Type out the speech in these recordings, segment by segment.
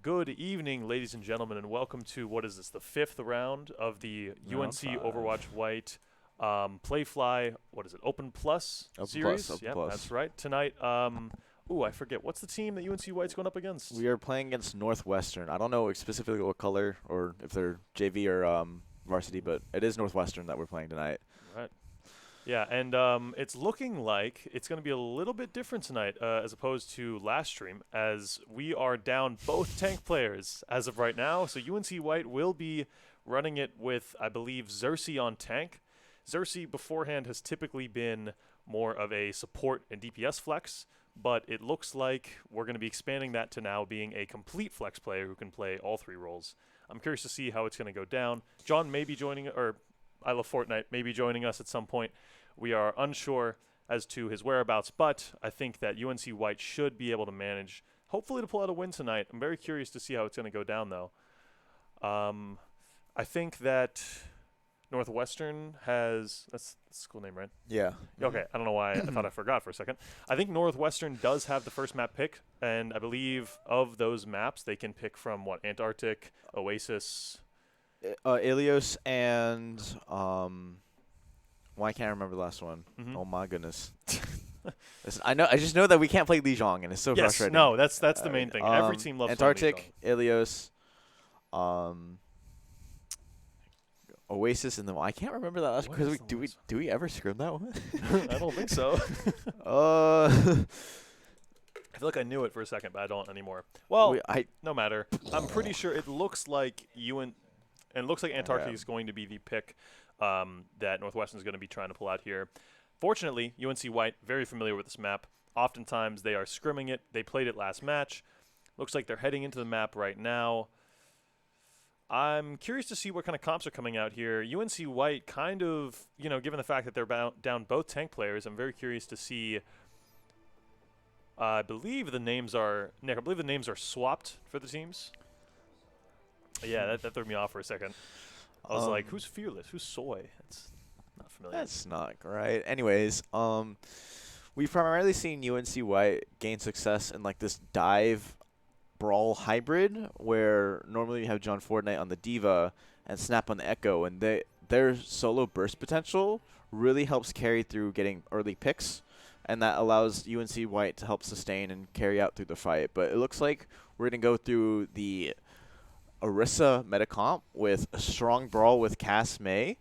Good evening, ladies and gentlemen, and welcome to, what is this, the 5th round of the UNC Overwatch White Playfly, what is it, Open Plus series? Open Plus. That's right. Tonight, I forget. What's the team that UNC White's going up against? We are playing against Northwestern. I don't know specifically what color or if they're JV or varsity, but it is Northwestern that we're playing tonight. Right. Yeah, and it's looking like it's going to be a little bit different tonight as opposed to last stream, as we are down both tank players as of right now. So UNC White will be running it with, I believe, Xerxes on tank. Xerxes beforehand has typically been more of a support and DPS flex, but it looks like we're going to be expanding that to now being a complete flex player who can play all three roles. I'm curious to see how it's going to go down. John may be joining, or I Love Fortnite may be joining us at some point. We are unsure as to his whereabouts, but I think that UNC White should be able to manage, hopefully to pull out a win tonight. I'm very curious to see how it's going to go down, though. I think that Northwestern has – that's the school name, right? Yeah. Okay, I don't know why I thought I forgot for a second. I think Northwestern does have the first map pick, and I believe of those maps, they can pick from, Antarctic, Oasis. Ilios and I can't remember the last one. Mm-hmm. Oh my goodness. Listen, I just know that we can't play Lijiang, and it's so frustrating. No, that's the main thing. Every team loves Antarctic, Ilios, Oasis, and then I can't remember that last because do we ever scrim that one? I don't think so. I feel like I knew it for a second, but I don't anymore. Well, no matter. I'm pretty sure it looks like Antarctic is going to be the pick that Northwestern is going to be trying to pull out here. Fortunately, UNC White, very familiar with this map. Oftentimes, they are scrimming it. They played it last match. Looks like they're heading into the map right now. I'm curious to see what kind of comps are coming out here. UNC White kind of, given the fact that they're down both tank players, I'm very curious to see. I believe the names are swapped for the teams. Yeah, that threw me off for a second. I was like, who's Fearless? Who's Soy? That's not familiar. That's not right. Anyways, we've primarily seen UNC White gain success in this dive brawl hybrid, where normally you have John Fortnite on the Diva and Snap on the Echo, and their solo burst potential really helps carry through getting early picks, and that allows UNC White to help sustain and carry out through the fight. But it looks like we're going to go through the Orisa meta comp with a strong brawl with Cass May.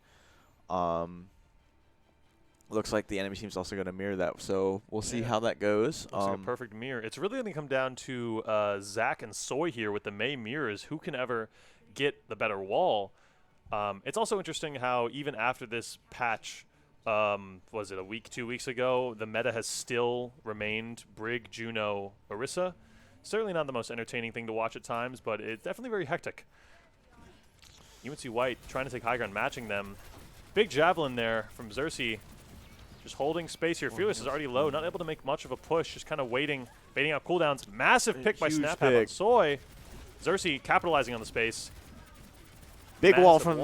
Looks like the enemy team's also going to mirror that, so we'll see how that goes. Looks like a perfect mirror. It's really going to come down to Zach and Soy here with the May mirrors. Who can ever get the better wall? It's also interesting how even after this patch, was it a week, 2 weeks ago, the meta has still remained Brig, Juno, Orisa. Certainly not the most entertaining thing to watch at times, but it's definitely very hectic. UNC White trying to take high ground, matching them. Big javelin there from Xerxes. Just holding space here. Fearless is already low, not able to make much of a push, just kind of baiting out cooldowns. Massive pick by SnapHab on Soy. Xerxes capitalizing on the space. Big wall from...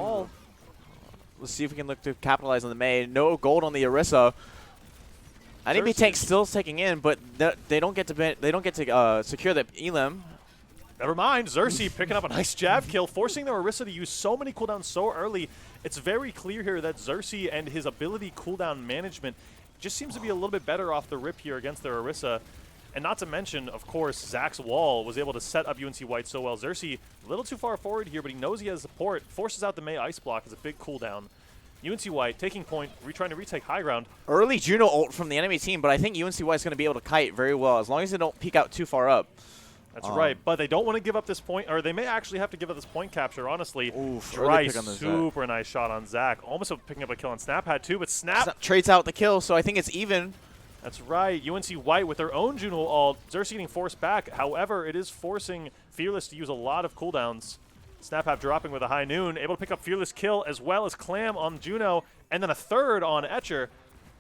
Let's see if we can look to capitalize on the May. No gold on the Orisa. Enemy tank still taking in, but they don't get to secure the Elim. Never mind. Xerxes picking up a nice jab kill, forcing the Orisa to use so many cooldowns so early. It's very clear here that Xerxes and his ability cooldown management just seems to be a little bit better off the rip here against their Orisa. And not to mention, of course, Zach's wall was able to set up UNC White so well. Xerxes a little too far forward here, but he knows he has support. Forces out the May Ice Block as a big cooldown. UNC White taking point, trying to retake high ground. Early Juno ult from the enemy team, but I think UNC White is going to be able to kite very well as long as they don't peek out too far up. That's right, but they don't want to give up this point, or they may actually have to give up this point capture, honestly. Oof, super nice shot on Zach. Almost picking up a kill on SnapHab too, but Snap trades out the kill, so I think it's even. That's right. UNC White with their own Juno ult. Xerxes getting forced back. However, it is forcing Fearless to use a lot of cooldowns. SnapHab dropping with a high noon, able to pick up Fearless kill as well as Clam on Juno, and then a third on Etcher.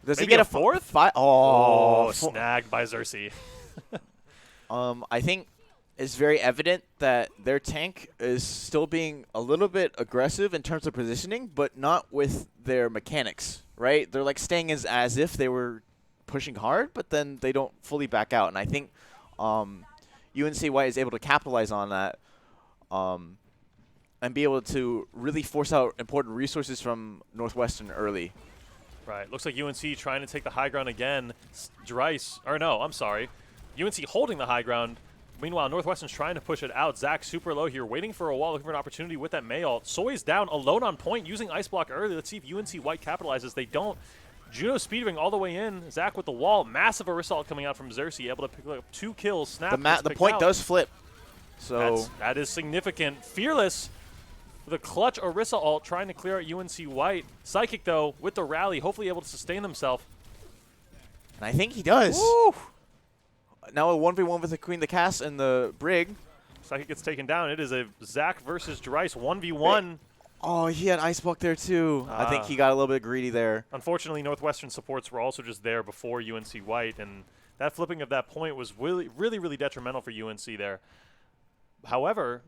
Does he get a fourth? Snagged by Xerxes. I think it's very evident that their tank is still being a little bit aggressive in terms of positioning, but not with their mechanics, right? They're staying as if they were pushing hard, but then they don't fully back out. And I think UNC White is able to capitalize on that and be able to really force out important resources from Northwestern early. Right. Looks like UNC trying to take the high ground again. Dreiss, or no, I'm sorry. UNC holding the high ground. Meanwhile, Northwestern's trying to push it out. Zach super low here, waiting for a wall, looking for an opportunity with that May ult. Soy's down, alone on point, using Ice Block early. Let's see if UNC White capitalizes. They don't. Juno speeding all the way in. Zach with the wall. Massive Orisa ult coming out from Xerxes, able to pick up 2 kills. Snap The point out. does flip. So That is significant. Fearless with a clutch Orisa ult trying to clear out UNC White. Psychic, though, with the rally, hopefully able to sustain himself. and I think he does. Woo! Now a 1v1 with the Queen, the Cass, and the Brig. Psychic gets taken down. It is a Zach versus Dreiss 1v1. Oh, he had Ice Block there too. I think he got a little bit greedy there. Unfortunately, Northwestern supports were also just there before UNC White, and that flipping of that point was really detrimental for UNC there. However,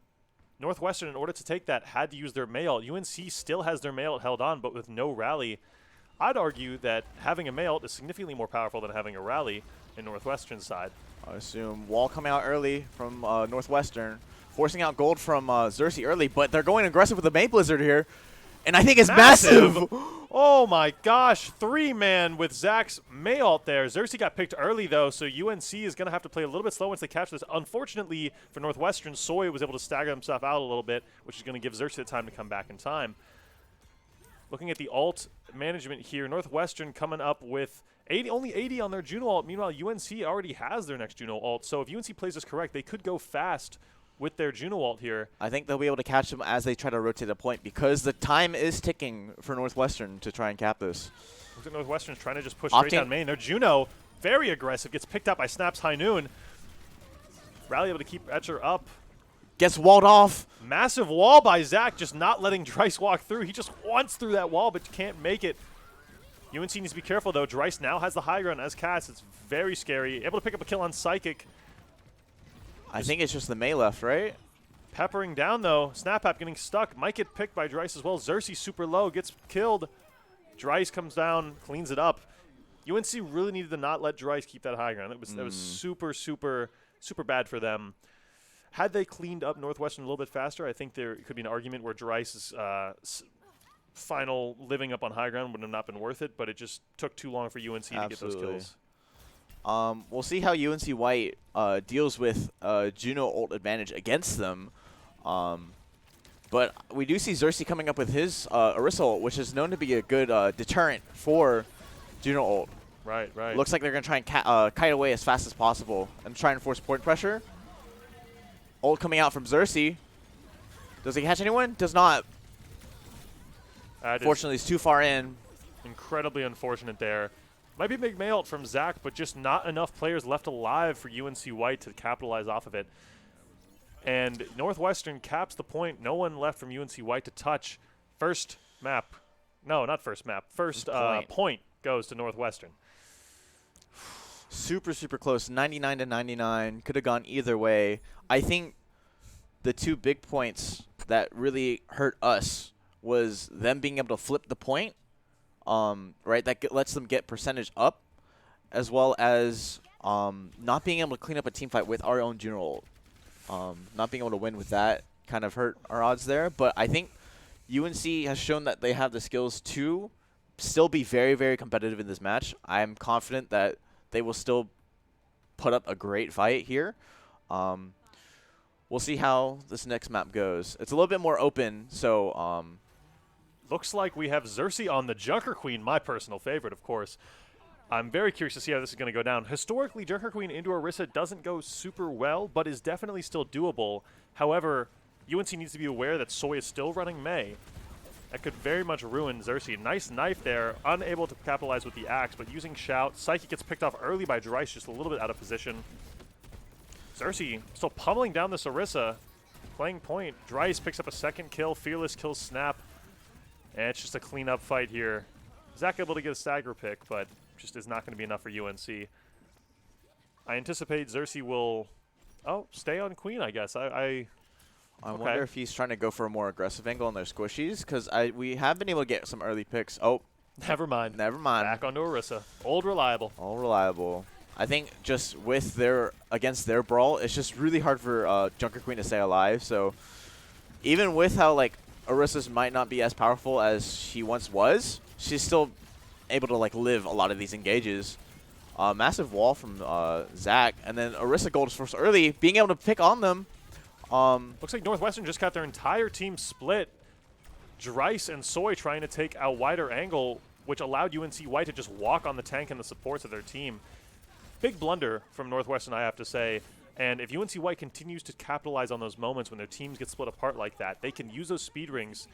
Northwestern, in order to take that, had to use their May ult. UNC still has their May ult held on, but with no rally. I'd argue that having a May ult is significantly more powerful than having a rally in Northwestern's side. I assume wall coming out early from Northwestern, forcing out gold from Xerxes early, but they're going aggressive with the May Blizzard here, and I think it's massive. Oh my gosh, 3-man with Zach's May ult there. Xerxes got picked early though, so UNC is going to have to play a little bit slow once they catch this. Unfortunately for Northwestern, Soy was able to stagger himself out a little bit, which is going to give Xerxes the time to come back in time. Looking at the ult management here, Northwestern coming up with only 80 on their Juno ult. Meanwhile, UNC already has their next Juno ult. So if UNC plays this correct, they could go fast with their Juno ult here. I think they'll be able to catch them as they try to rotate a point because the time is ticking for Northwestern to try and cap this. Looks like Northwestern's trying to just push straight down main. Their Juno, very aggressive, gets picked up by Snap's High Noon. Rally able to keep Etcher up. Gets walled off. Massive wall by Zach, just not letting Dreiss walk through. He just wants through that wall, but can't make it. UNC needs to be careful, though. Dreiss now has the high ground as Cass. It's very scary. Able to pick up a kill on Psychic. I think it's just the May left, right? Peppering down, though. Snap getting stuck. Might get picked by Dreiss as well. Xerxes super low, gets killed. Dreiss comes down, cleans it up. UNC really needed to not let Dreiss keep that high ground. That was super bad for them. Had they cleaned up Northwestern a little bit faster, I think there could be an argument where Dreiss's final living up on high ground would have not been worth it, but it just took too long for UNC to get those kills. We'll see how UNC White deals with Juno ult advantage against them. But we do see Xerxes coming up with his Orisa ult, which is known to be a good deterrent for Juno ult. Right. Looks like they're going to try and kite away as fast as possible and try and force point pressure. Ult coming out from Xerxes. Does he catch anyone? Does not. Fortunately, he's too far in. Incredibly unfortunate there. Might be a big May ult from Zach, but just not enough players left alive for UNC White to capitalize off of it. And Northwestern caps the point. No one left from UNC White to touch. First map. No, not first map. First point goes to Northwestern. Super close. 99 to 99. Could have gone either way. I think the 2 big points that really hurt us was them being able to flip the point, right? That lets them get percentage up, as well as not being able to clean up a team fight with our own Juno ult. Not being able to win with that kind of hurt our odds there. But I think UNC has shown that they have the skills to still be very competitive in this match. I'm confident that they will still put up a great fight here. We'll see how this next map goes. It's a little bit more open, so looks like we have Xerxes on the Junker Queen, my personal favorite, of course. I'm very curious to see how this is going to go down. Historically, Junker Queen into Orisa doesn't go super well, but is definitely still doable. However, UNC needs to be aware that Soy is still running May. That could very much ruin Xerxes. Nice knife there, unable to capitalize with the axe, but using Shout. Psyche gets picked off early by Dreiss, just a little bit out of position. Xerxes still pummeling down this Orisa, playing point. Dreiss picks up a second kill. Fearless kills Snap. And it's just a clean-up fight here. Zach able to get a stagger pick, but just is not going to be enough for UNC. I anticipate Xerxes will, stay on Queen, I guess. I wonder if he's trying to go for a more aggressive angle on their squishies, because we have been able to get some early picks. Oh, never mind. Never mind. Back onto Orisa. Old reliable. All reliable. I think just with against their brawl, it's just really hard for Junker Queen to stay alive. So even with how like Orissa's might not be as powerful as she once was, she's still able to like live a lot of these engages. Massive wall from Zach, and then Orisa Gold is first early, being able to pick on them. Looks like Northwestern just got their entire team split. Dreiss and Soy trying to take a wider angle, which allowed UNC White to just walk on the tank and the supports of their team. Big blunder from Northwestern, I have to say. And if UNC White continues to capitalize on those moments when their teams get split apart like that, they can use those speed rings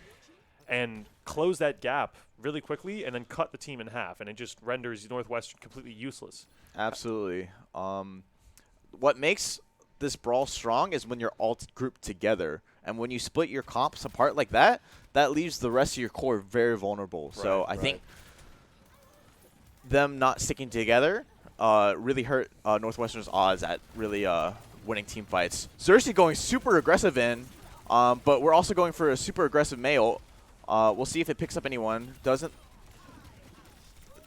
and close that gap really quickly and then cut the team in half. And it just renders Northwestern completely useless. Absolutely. What makes this brawl strong is when you're all grouped together. And when you split your comps apart like that, that leaves the rest of your core very vulnerable. Right, so I think them not sticking together really hurt Northwestern's odds at really winning team fights. Xerxes going super aggressive in, but we're also going for a super aggressive Mail. We'll see if it picks up anyone. Doesn't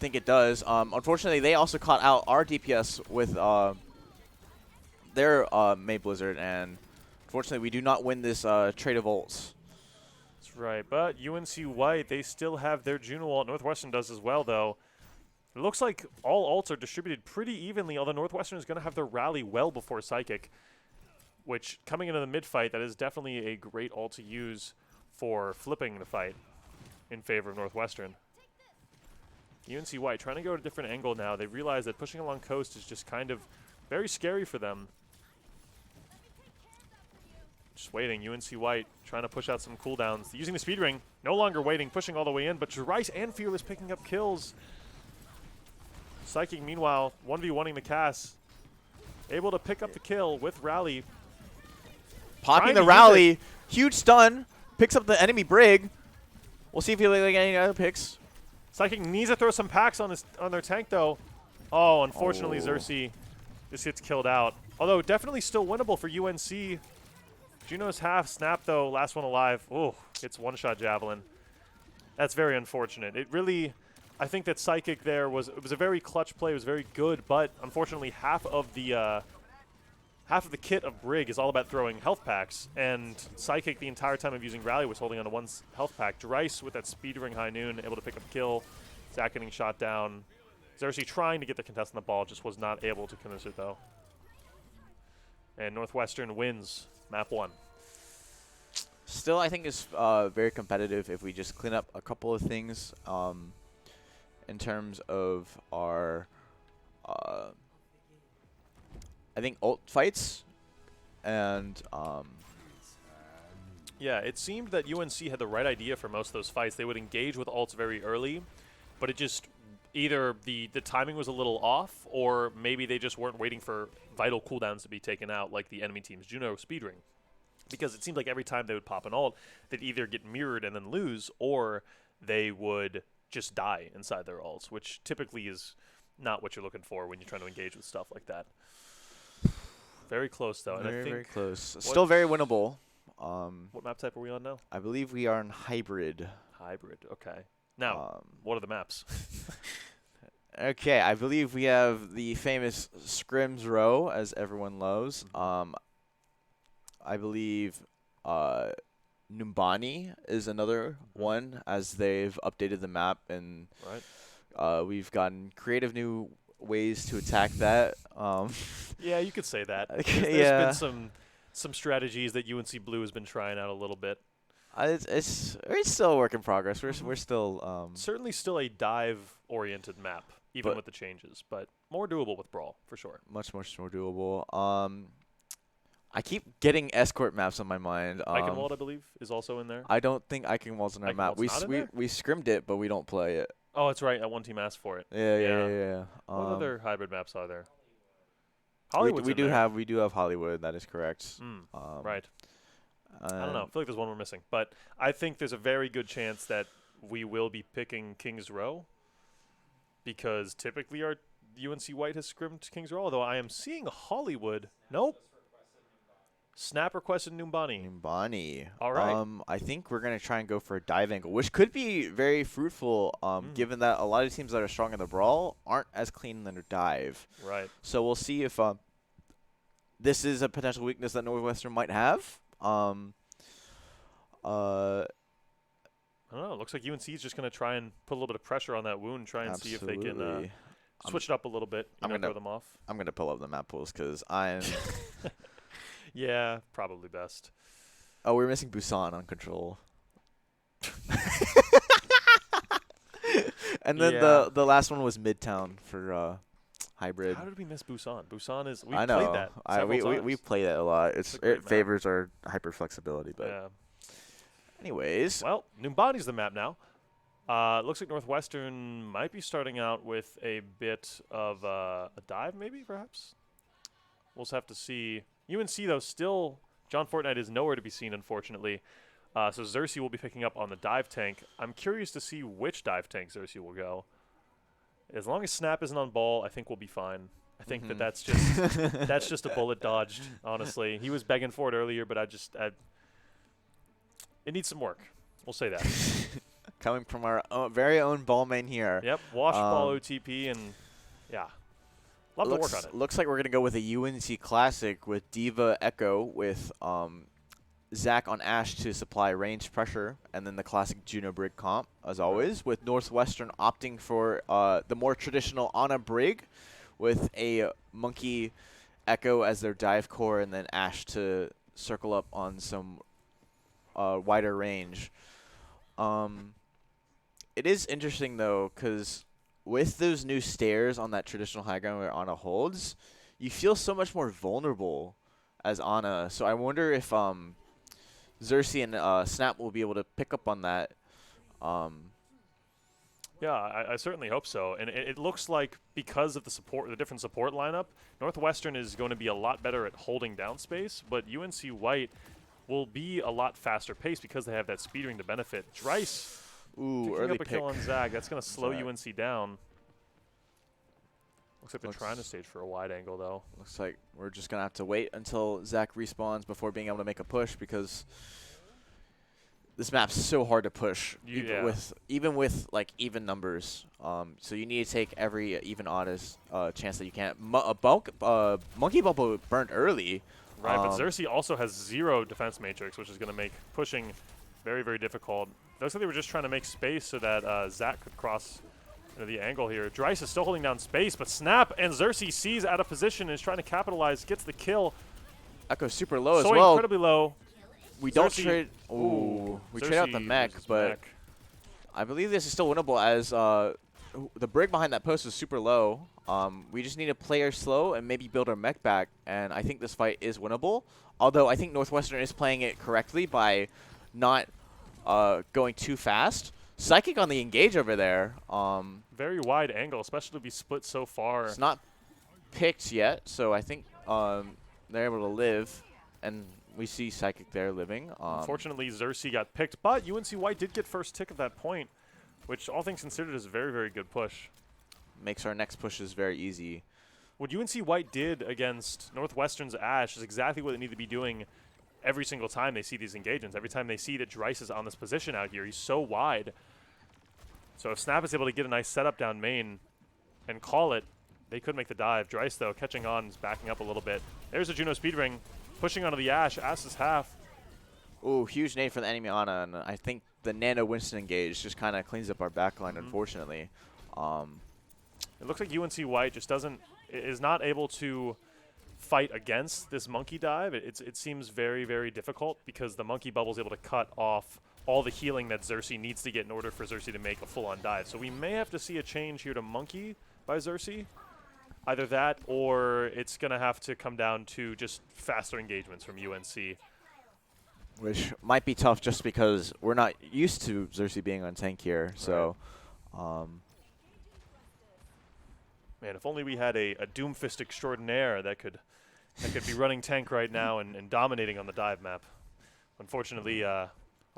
think it does. Unfortunately, they also caught out our DPS with their May Blizzard, and unfortunately, we do not win this trade of ults. That's right, but UNC White, they still have their Juno ult. Northwestern does as well, though. It looks like all ults are distributed pretty evenly, although Northwestern is going to have their rally well before Psychic, which, coming into the mid-fight, that is definitely a great ult to use for flipping the fight in favor of Northwestern. UNC White trying to go to a different angle now. They realize that pushing along coast is just kind of very scary for them. Just waiting. UNC White trying to push out some cooldowns. Using the speed ring. No longer waiting, pushing all the way in, but Dreiss and Fearless picking up kills. Psychic, meanwhile, 1v1ing the Cass. Able to pick up the kill with Rally. Popping the Rally. Huge stun. Picks up the enemy Brig. We'll see if he'll get any other picks. Psychic needs to throw some packs on their tank, though. Oh, unfortunately, Xerxes just gets killed out. Although, definitely still winnable for UNC. Juno's half snap, though. Last one alive. Oh, it's one-shot Javelin. That's very unfortunate. It really... I think that Psychic there it was a very clutch play. It was very good, but unfortunately half of the kit of Brig is all about throwing health packs, and Psychic the entire time of using Rally was holding on to one health pack. Dreiss with that speed ring high noon able to pick up a kill. Zach getting shot down. Xerxes trying to get the contest on the ball, just was not able to finish it though. And Northwestern wins map 1. Still, I think it's very competitive if we just clean up a couple of things. In terms of our, I think, ult fights, and yeah, it seemed that UNC had the right idea for most of those fights. They would engage with ults very early, but it just either the timing was a little off, or maybe they just weren't waiting for vital cooldowns to be taken out, like the enemy team's Juno speedring. Because it seemed like every time they would pop an ult, they'd either get mirrored and then lose, or they would just die inside their ults, which typically is not what you're looking for when you're trying to engage with stuff like that. Very close, though. And I think very close. Still very winnable. What map type are we on now? I believe we are in hybrid. Hybrid, okay. Now, what are the maps? Okay, I believe we have the famous Scrims row, as everyone loves. I believe Numbani is another one, as they've updated the map, and we've gotten creative new ways to attack that. Yeah, you could say that. Okay, there's been some strategies that UNC Blue has been trying out a little bit. It's still a work in progress. We're still certainly still a dive-oriented map, even with the changes, but more doable with Brawl for sure. Much more doable. I keep getting escort maps on my mind. Eichenwald, I believe, is also in there. I don't think Eichenwald's in our map. We scrimmed it, but we don't play it. Oh, that's right. One team asked for it. Yeah. What other hybrid maps are there? We do have Hollywood. That is correct. Right. I don't know. I feel like there's one we're missing, but I think there's a very good chance that we will be picking Kings Row, because typically our UNC White has scrimmed Kings Row. Although I am seeing Hollywood. Nope. Snap requested Numbani. Numbani. All right. I think we're gonna try and go for a dive angle, which could be very fruitful. Given that a lot of teams that are strong in the brawl aren't as clean in their dive. Right. So we'll see if this is a potential weakness that Northwestern might have. I don't know. It looks like UNC is just going to try and put a little bit of pressure on that wound, try and see if they can switch it up a little bit, throw them off. I'm gonna pull up the map pools because I'm. Yeah, probably best. Oh, we're missing Busan on control. And then the last one was Midtown for hybrid. How did we miss Busan? Busan is we I know. played that several times. We play that a lot. It's a great It map. favors our hyper flexibility, but Yeah. anyways. Well, Numbani's the map now. Looks like Northwestern might be starting out with a bit of a dive, maybe, perhaps? We'll just have to see. UNC, though, still, John Fortnite is nowhere to be seen, unfortunately. So Xerxes will be picking up on the dive tank. I'm curious to see which dive tank Xerxes will go. As long as Snap isn't on ball, I think we'll be fine. I think that's just a bullet dodged, honestly. He was begging for it earlier, but it needs some work. We'll say that. Coming from our very own ball main here. Yep, wash ball OTP, and yeah. Love to work on it. Looks like we're going to go with a UNC Classic with Diva Echo with Zach on Ash to supply range pressure, and then the classic Juno Brig comp, as always, with Northwestern opting for the more traditional Ana Brig with a Monkey Echo as their dive core, and then Ash to circle up on some wider range. It is interesting, though, because with those new stairs on that traditional high ground where Ana holds, you feel so much more vulnerable as Ana. So I wonder if Xerxes and Snap will be able to pick up on that. Yeah, I certainly hope so. And it looks like because of the different support lineup, Northwestern is going to be a lot better at holding down space, but UNC White will be a lot faster paced because they have that speedering to benefit. Dryce picking early up a kill on Zag. That's going to slow Zag. UNC down. Looks like they're trying to stage for a wide angle, though. Looks like we're just going to have to wait until Zach respawns before being able to make a push, because this map's so hard to push, even with like even numbers. So you need to take every even oddest chance that you can. Monkey Bubble burned early. Right, but Xerxes also has 0 defense matrix, which is going to make pushing very, very difficult. Looks like they were just trying to make space so that Zach could cross into the angle here. Dryce is still holding down space, but Snap and Xerxes sees out of position and is trying to capitalize, gets the kill. Echo super low as So well. Incredibly low. We don't Xerxes- trade. Ooh, we trade out the mech, versus but mech. I believe this is still winnable as the brig behind that post is super low. We just need to play our slow and maybe build our mech back, and I think this fight is winnable. Although I think Northwestern is playing it correctly by not going too fast. Psychic on the engage over there. Very wide angle, especially to be split so far. It's not picked yet, so I think they're able to live, and we see Psychic there living. Unfortunately, Xerxes got picked, but UNC White did get first tick at that point, which all things considered is a very, very good push. Makes our next pushes very easy. What UNC White did against Northwestern's Ash is exactly what they need to be doing every single time they see these engagements. Every time they see that Dryce is on this position out here, he's so wide. So if Snap is able to get a nice setup down main and call it, they could make the dive. Dryce, though, catching on, is backing up a little bit. There's a Juno speed ring, pushing onto the Ash. Ash is half. Ooh, huge nade for the enemy Ana, and I think the Nano Winston engage just kind of cleans up our backline, unfortunately. It looks like UNC White just is not able to fight against this monkey dive. It seems very, very difficult because the monkey bubble is able to cut off all the healing that Xerxes needs to get in order for Xerxes to make a full-on dive. So we may have to see a change here to monkey by Xerxes. Either that or it's going to have to come down to just faster engagements from UNC. Which might be tough just because we're not used to Xerxes being on tank here. So, man, if only we had a Doomfist extraordinaire that could be running tank right now and dominating on the dive map. Unfortunately, our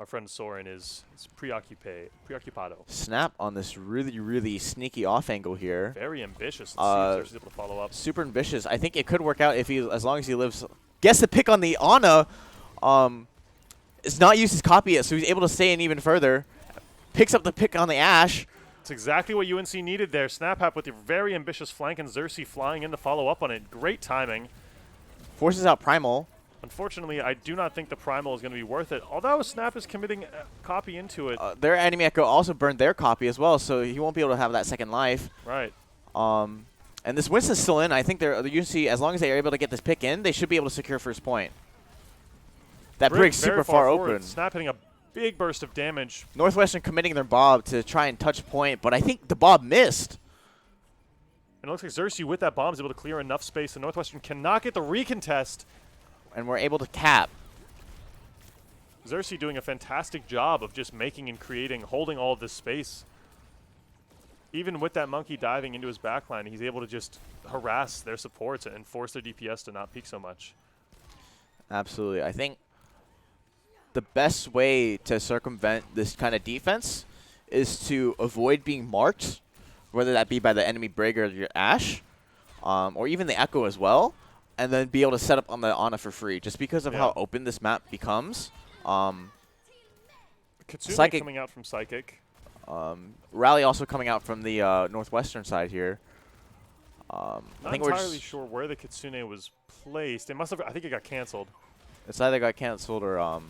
friend Soren is preoccupado. Snap on this really, really sneaky off angle here. Very ambitious. Let's see if Xerxes is able to follow up. Super ambitious. I think it could work out if as long as he lives gets the pick on the Ana. Is not used his copy yet, so he's able to stay in even further. Picks up the pick on the Ashe. It's exactly what UNC needed there. SnapHap with a very ambitious flank and Xerxes flying in to follow up on it. Great timing. Forces out Primal. Unfortunately, I do not think the Primal is going to be worth it, although Snap is committing copy into it. Their enemy Echo also burned their copy as well, so he won't be able to have that second life. Right. And this Winston's still in. I think the UNC, as long as they are able to get this pick in, they should be able to secure first point. That brig's super far open. Snap hitting a big burst of damage. Northwestern committing their Bob to try and touch point, but I think the Bob missed. And it looks like Xerxes with that bomb is able to clear enough space, and Northwestern cannot get the recontest. And we're able to cap. Xerxes doing a fantastic job of just making and creating, holding all of this space. Even with that monkey diving into his backline, he's able to just harass their supports and force their DPS to not peak so much. Absolutely. I think the best way to circumvent this kind of defense is to avoid being marked, whether that be by the enemy Brig or your Ashe, or even the Echo as well, and then be able to set up on the Ana for free, just because of how open this map becomes. Kitsune Psychic coming out from Psychic. Rally also coming out from the Northwestern side here. Not I think entirely sure where the Kitsune was placed. It must have. I think it got canceled. It's either got canceled or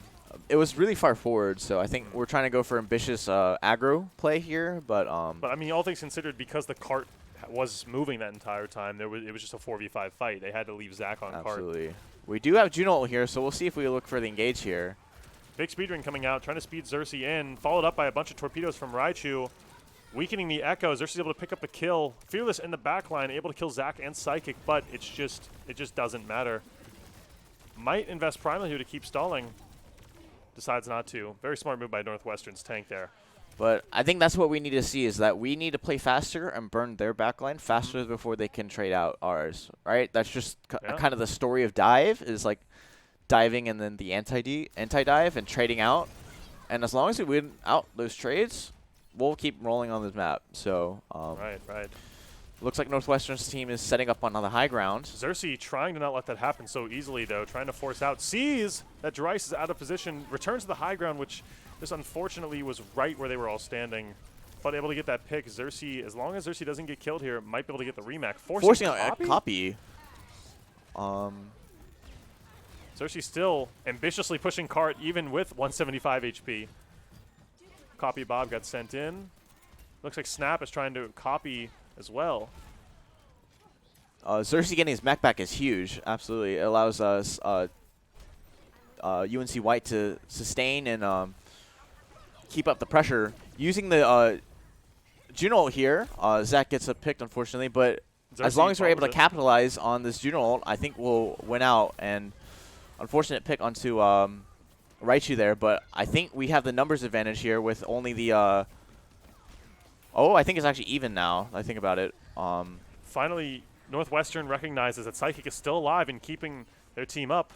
it was really far forward. So I think we're trying to go for ambitious aggro play here, but I mean, all things considered, because the cart was moving that entire time, it was just a 4v5 fight. They had to leave Zach on cart. Absolutely. We do have Juno here, so we'll see if we look for the engage here. Big speedrun coming out, trying to speed Xerxes in, followed up by a bunch of torpedoes from Raichu, weakening the Echo. Xerxes able to pick up the kill. Fearless in the backline, able to kill Zach and Psychic, but it just doesn't matter. Might invest Primal here to keep stalling. Decides not to. Very smart move by Northwestern's tank there. But I think that's what we need to see, is that we need to play faster and burn their backline faster before they can trade out ours, right? That's just kind of the story of Dive, is like diving and then the anti-dive and trading out. And as long as we win out those trades, we'll keep rolling on this map. So right. Looks like Northwestern's team is setting up on the high ground. Xerxes trying to not let that happen so easily, though, trying to force out. Sees that Dreiss is out of position, returns to the high ground, which this unfortunately was right where they were all standing. But able to get that pick. Xerxes, as long as Xerxes doesn't get killed here, might be able to get the rematch. Forcing out a copy. Xerxes still ambitiously pushing cart even with 175 HP. Copy Bob got sent in. Looks like Snap is trying to copy as well. Xerxes getting his mech back is huge. Absolutely. It allows us UNC White to sustain and keep up the pressure. Using the Juno ult here, Zach gets a pick, unfortunately, but Xerxes as long as we're able to it. capitalize on this Juno ult, I think we'll win out. And unfortunate pick onto Raichu there, but I think we have the numbers advantage here with only the I think it's actually even now. I think about it. Finally, Northwestern recognizes that Psychic is still alive and keeping their team up.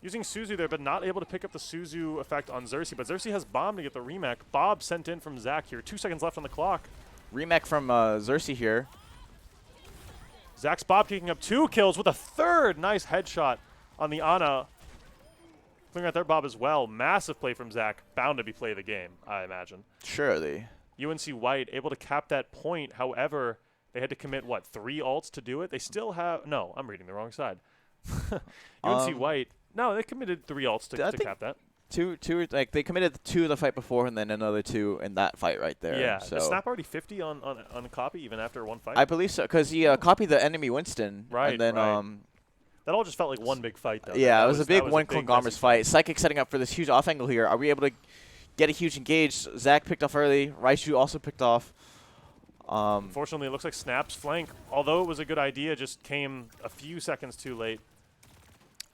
Using Suzu there, but not able to pick up the Suzu effect on Xerxes. But Xerxes has Bomb to get the remake. Bob sent in from Zach here. 2 seconds left on the clock. Remake from Xerxes here. Zach's Bob picking up 2 kills with a 3rd nice headshot on the Ana. Clearing out their Bob as well. Massive play from Zach. Bound to be play of the game, I imagine. Surely. UNC White able to cap that point. However, they had to commit, what, 3 ults to do it? They still have – no, I'm reading the wrong side. UNC White – no, they committed 3 ults to cap that. Two, like they committed 2 the fight before and then another 2 in that fight right there. Yeah, so. Is Snap already 50 on copy even after 1 fight? I believe so, because he copied the enemy Winston. Right, and then, right. That all just felt like one big fight, though. Yeah, it was a big one conglomerates fight. Psychic setting up for this huge off angle here. Are we able to get a huge engage? Zach picked off early. Raichu also picked off. Unfortunately, it looks like Snap's flank, although it was a good idea, just came a few seconds too late.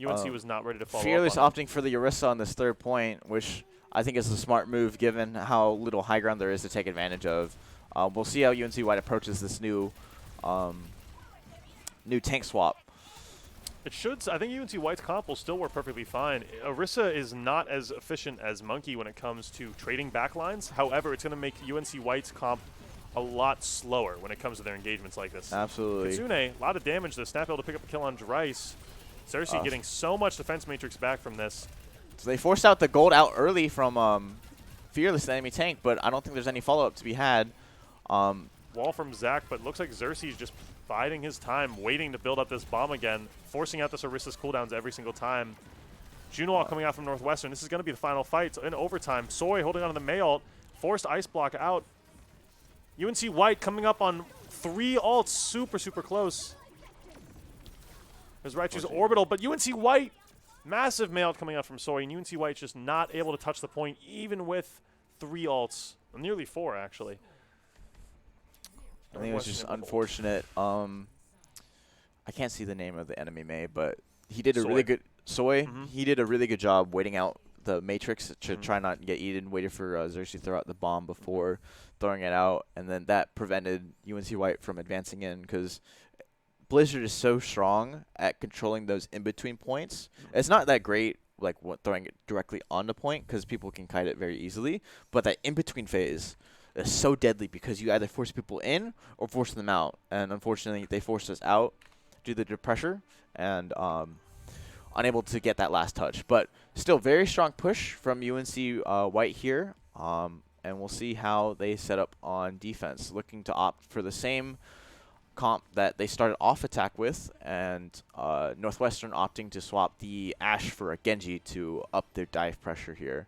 UNC was not ready to follow Fearless up on opting for the Orisa on this 3rd point, which I think is a smart move given how little high ground there is to take advantage of. We'll see how UNC White approaches this new tank swap. It should. I think UNC White's comp will still work perfectly fine. Orisa is not as efficient as Monkey when it comes to trading backlines. However, it's going to make UNC White's comp a lot slower when it comes to their engagements like this. Absolutely. Kitsune, a lot of damage. The Snap able to pick up a kill on Dreiss. Xerxes getting so much defense matrix back from this. So they forced out the gold out early from Fearless, the enemy tank, but I don't think there's any follow-up to be had. Wall from Zach, but looks like Xerxes just biding his time, waiting to build up this bomb again, forcing out this Orisa's cooldowns every single time. Juno coming out from Northwestern. This is going to be the final fight. So in overtime, Soy holding on to the May ult, forced Ice Block out. UNC White coming up on 3 ults, super, super close. There's Raichu's Orbital, but UNC White, massive May ult coming out from Soy, and UNC White just not able to touch the point, even with 3 ults. Nearly 4, actually. I think it was just unfortunate. I can't see the name of the enemy May, but he did a really good He did a really good job waiting out the Matrix to try not to get eaten. Waited for Xerxes to throw out the bomb before throwing it out, and then that prevented UNC White from advancing in because Blizzard is so strong at controlling those in between points. It's not that great like throwing it directly on the point because people can kite it very easily, but that in between phase is so deadly because you either force people in or force them out. And unfortunately, they forced us out due to the pressure and unable to get that last touch. But still, very strong push from UNC White here. And we'll see how they set up on defense. Looking to opt for the same comp that they started off attack with, and Northwestern opting to swap the Ashe for a Genji to up their dive pressure here.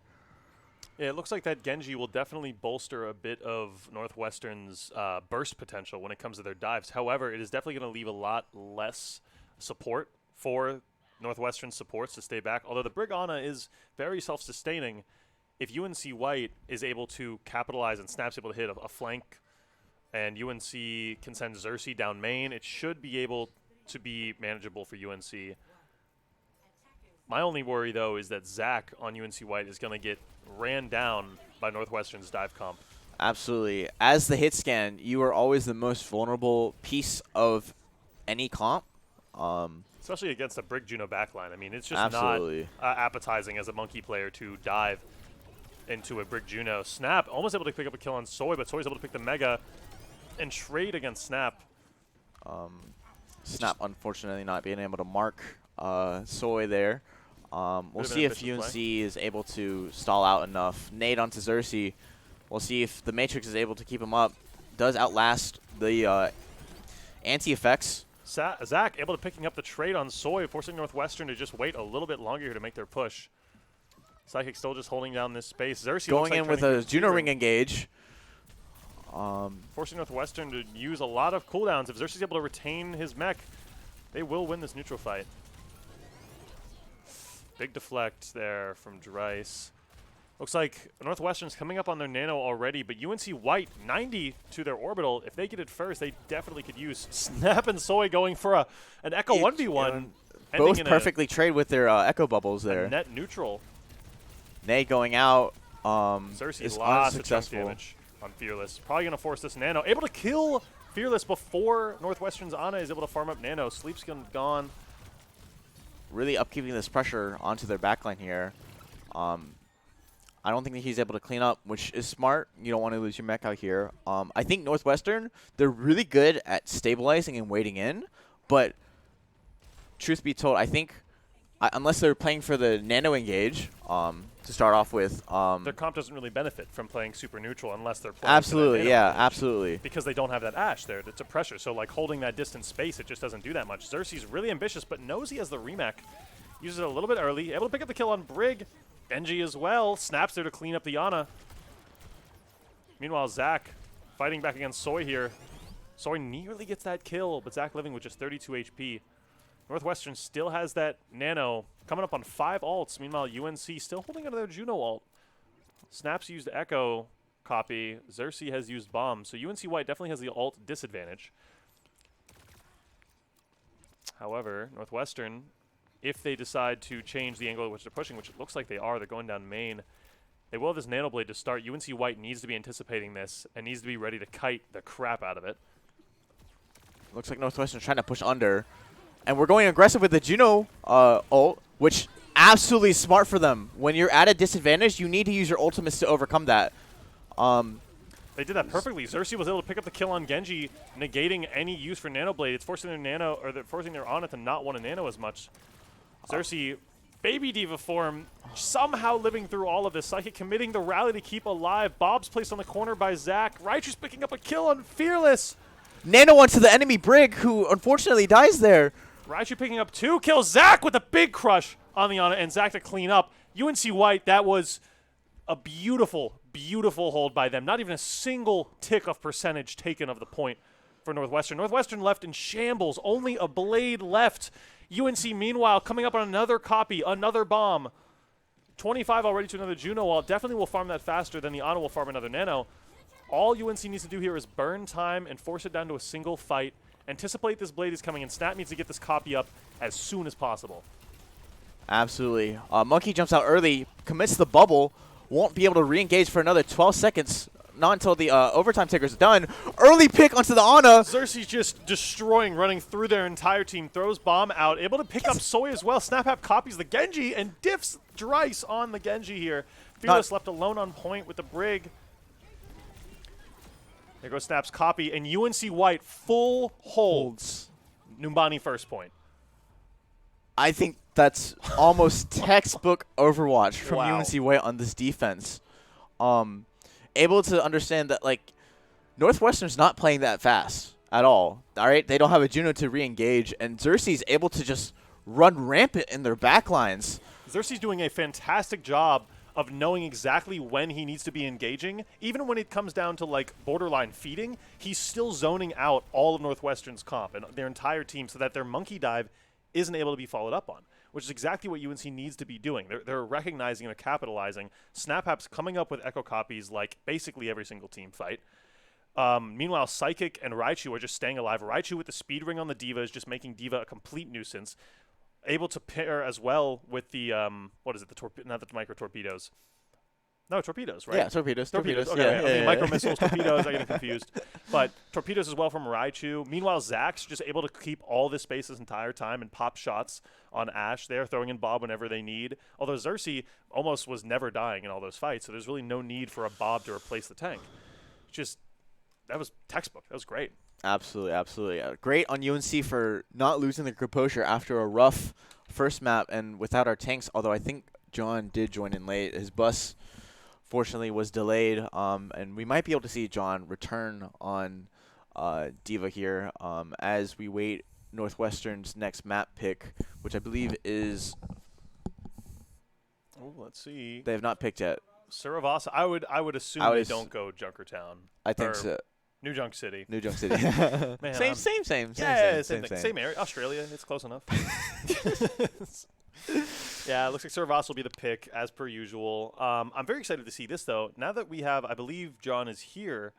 Yeah, it looks like that Genji will definitely bolster a bit of Northwestern's burst potential when it comes to their dives. However, it is definitely going to leave a lot less support for Northwestern supports to stay back. Although the Brigana is very self-sustaining, if UNC White is able to capitalize and Snap's able to hit a flank and UNC can send Xerxes down main, it should be able to be manageable for UNC. My only worry, though, is that Zach on UNC White is going to get ran down by Northwestern's dive comp. Absolutely. As the hit scan, you are always the most vulnerable piece of any comp. Especially against a Brig Juno backline. I mean, it's just Absolutely. not appetizing as a Monkey player to dive into a Brig Juno. Snap almost able to pick up a kill on Soy, but Soy's able to pick the Mega and trade against Snap. Snap, unfortunately, not being able to mark Soy there. We'll see if UNC is able to stall out enough. Nade onto Xerxes. We'll see if the Matrix is able to keep him up. Does outlast the anti-effects. Zach able to picking up the trade on Soy, forcing Northwestern to just wait a little bit longer here to make their push. Psychic still just holding down this space. Xerxes going in with a Juno Ring engage. Forcing Northwestern to use a lot of cooldowns. If Xerxes is able to retain his mech, they will win this neutral fight. Big deflect there from Dreiss. Looks like Northwestern's coming up on their nano already, but UNC White, 90 to their orbital. If they get it first, they definitely could use Snap and Soy going for an Echo 1v1. Both perfectly trade with their Echo Bubbles there. Net neutral. Nade going out Xerxes is lots of chunk unsuccessful. damage on Fearless. Probably going to force this Nano. Able to kill Fearless before Northwestern's Ana is able to farm up Nano. Sleep's gone. Really upkeeping this pressure onto their backline here. I don't think that he's able to clean up, which is smart. You don't want to lose your mech out here. I think Northwestern, they're really good at stabilizing and waiting in, but truth be told, I think unless they're playing for the nano engage to start off with. Their comp doesn't really benefit from playing super neutral unless they're playing absolutely, for that yeah, nano engage, absolutely. because they don't have that Ashe there. It's a pressure, so like holding that distant space, it just doesn't do that much. Xerxes really ambitious, but knows he has the remake. Uses it a little bit early, able to pick up the kill on Brig. Benji as well. Snaps there to clean up the Ana. Meanwhile, Zach fighting back against Soy here. Soy nearly gets that kill, but Zach living with just 32 HP. Northwestern still has that Nano coming up on 5 ults. Meanwhile, UNC still holding onto their Juno ult. Snaps used Echo copy. Xerxes has used Bomb. So UNC White definitely has the ult disadvantage. However, Northwestern, if they decide to change the angle at which they're pushing, which it looks like they are, they're going down main, they will have this Nano Blade to start. UNC White needs to be anticipating this and needs to be ready to kite the crap out of it. Looks like Northwestern trying to push under. And we're going aggressive with the Juno ult, which absolutely smart for them. When you're at a disadvantage, you need to use your ultimates to overcome that. They did that perfectly. Xerxes was able to pick up the kill on Genji, negating any use for Nano Blade. It's forcing their Nano, or they're forcing their Ana to not want to Nano as much. Xerxes, baby diva form, somehow living through all of this. Psychic committing the rally to keep alive. Bob's placed on the corner by Zach. Raichu's picking up a kill on Fearless. Nano onto the enemy Brig, who unfortunately dies there. Raichu picking up 2 kills. Zach with a big crush on the Ana, and Zach to clean up. UNC White, that was a beautiful, beautiful hold by them. Not even a single tick of percentage taken of the point for Northwestern. Northwestern left in shambles. Only a blade left. UNC, meanwhile, coming up on another copy, another bomb. 25 already to another Juno wall. Definitely will farm that faster than the Ana will farm another Nano. All UNC needs to do here is burn time and force it down to a single fight. Anticipate this blade is coming, and Snap needs to get this copy up as soon as possible. Absolutely. Monkey jumps out early, commits the bubble, won't be able to re-engage for another 12 seconds. Not until the overtime ticker's done. Early pick onto the Ana. Xerxes just destroying, running through their entire team. Throws bomb out, able to pick up Soy as well. Snap copies the Genji and diffs Dryce on the Genji here. Fearless left alone on point with the Brig. There goes Snap's copy, and UNC White full holds Numbani first point. I think that's almost textbook Overwatch from Wow. UNC White on this defense. Able to understand that, like, Northwestern's not playing that fast at all. All right, they don't have a Juno to re-engage, and Xerxes able to just run rampant in their backlines. Xerxes doing a fantastic job of knowing exactly when he needs to be engaging. Even when it comes down to, like, borderline feeding, he's still zoning out all of Northwestern's comp and their entire team so that their monkey dive isn't able to be followed up on, which is exactly what UNC needs to be doing. They're recognizing and they're capitalizing. SnapHap's coming up with echo copies like basically every single team fight. Meanwhile, Psychic and Raichu are just staying alive. Raichu with the speed ring on the Diva is just making Diva a complete nuisance. Able to pair as well with the, what is it, not the micro torpedoes. No, torpedoes, right? Yeah, torpedoes. Okay, Yeah, I mean, micro missiles, torpedoes, I get confused. But torpedoes as well from Raichu. Meanwhile, Zach's just able to keep all this space this entire time and pop shots on Ash there, throwing in Bob whenever they need. Although Xerxes almost was never dying in all those fights, so there's really no need for a Bob to replace the tank. Just, that was textbook. That was great. Absolutely, absolutely. Great on UNC for not losing their composure after a rough first map and without our tanks, although I think John did join in late. His bus fortunately was delayed, and we might be able to see John return on Diva here as we wait Northwestern's next map pick, which I believe is... Oh, let's see. They have not picked yet. Saravasa, I would assume they don't go Junkertown. I think so. New Junk City. New Junk City. Man, same thing. Same area. Australia. It's close enough. Yeah, it looks like Saravasa will be the pick as per usual. I'm very excited to see this though. Now that we have, I believe John is here,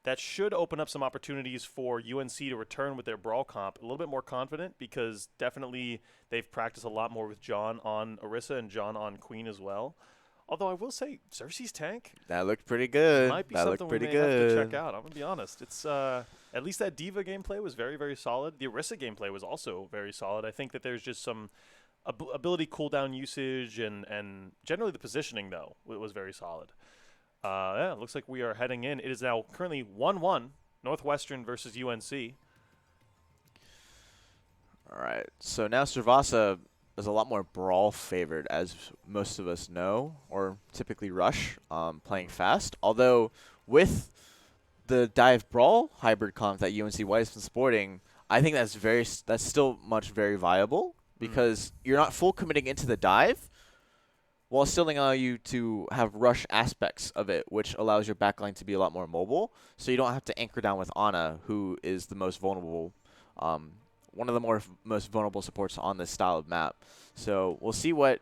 that should open up some opportunities for UNC to return with their Brawl comp a little bit more confident, because definitely they've practiced a lot more with John on Orisa and John on Queen as well. Although I will say, Xerxes tank that looked pretty good. might be that something looked pretty we may good. have to check out. I'm gonna be honest. It's at least that Diva gameplay was very, very solid. The Orisa gameplay was also very solid. I think that there's just some ability cooldown usage and generally the positioning though was very solid. Yeah, it looks like we are heading in. It is now currently 1-1, Northwestern versus UNC. All right, so now Saravasa is a lot more Brawl favored, as most of us know, or typically Rush, playing fast. Although with the Dive Brawl hybrid comp that UNC White has been sporting, I think that's still very viable, because you're not full committing into the dive, while still allowing you to have rush aspects of it, which allows your backline to be a lot more mobile, so you don't have to anchor down with Ana, who is the most vulnerable, one of the most vulnerable supports on this style of map. So we'll see what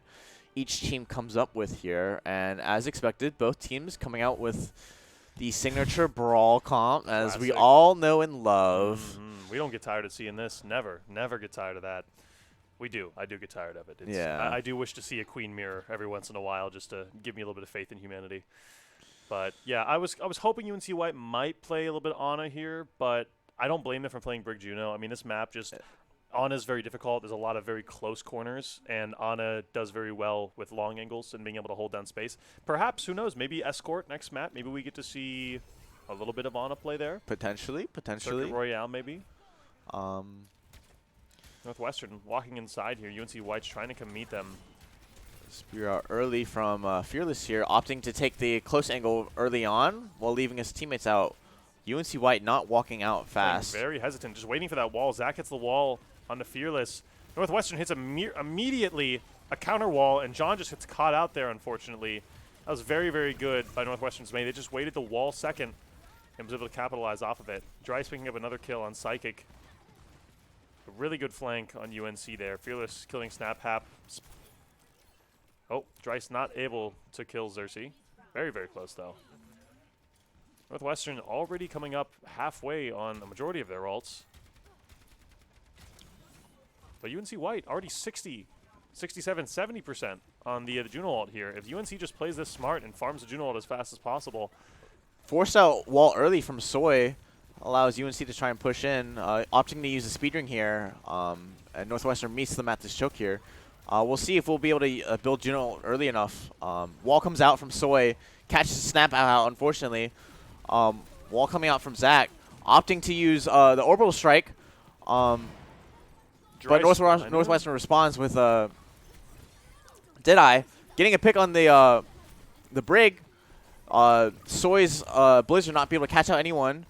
each team comes up with here, and as expected, both teams coming out with the signature Brawl comp, as we all know and love. We don't get tired of seeing this. Never get tired of that. We do. I do get tired of it. Yeah. I do wish to see a Queen mirror every once in a while, just to give me a little bit of faith in humanity. But yeah, I was hoping UNC White might play a little bit Ana here, but I don't blame them for playing Brig Juno. I mean, this map just Ana is very difficult. There's a lot of very close corners, and Ana does very well with long angles and being able to hold down space. Perhaps, who knows? Maybe Escort next map. Maybe we get to see a little bit of Ana play there. Potentially. Circuit Royale, maybe. Northwestern walking inside here. UNC White's trying to come meet them. Spear out early from Fearless here, opting to take the close angle early on while leaving his teammates out. UNC White not walking out fast. Very hesitant, just waiting for that wall. Zach hits the wall on the Fearless. Northwestern hits immediately a counter wall, and John just gets caught out there, unfortunately. That was very, very good by Northwestern's main. They just waited the wall second and was able to capitalize off of it. Dryce picking up another kill on Psychic. A really good flank on UNC there. Fearless killing Snap Hap. Oh, Dryce not able to kill Xerxes. Very, very close, though. Northwestern already coming up halfway on the majority of their ults. But UNC White already 60, 67, 70% on the Juno ult here. If UNC just plays this smart and farms the Juno ult as fast as possible. Forced out wall early from Soy allows UNC to try and push in, opting to use the speed ring here, and Northwestern meets them at this choke here. We'll see if we'll be able to build Juno early enough. Wall comes out from Soy, catches the snap out, unfortunately. Wall coming out from Zach, opting to use the orbital strike. But Northwestern responds with Deadeye, getting a pick on the Brig. Soy's Blizzard not be able to catch out anyone.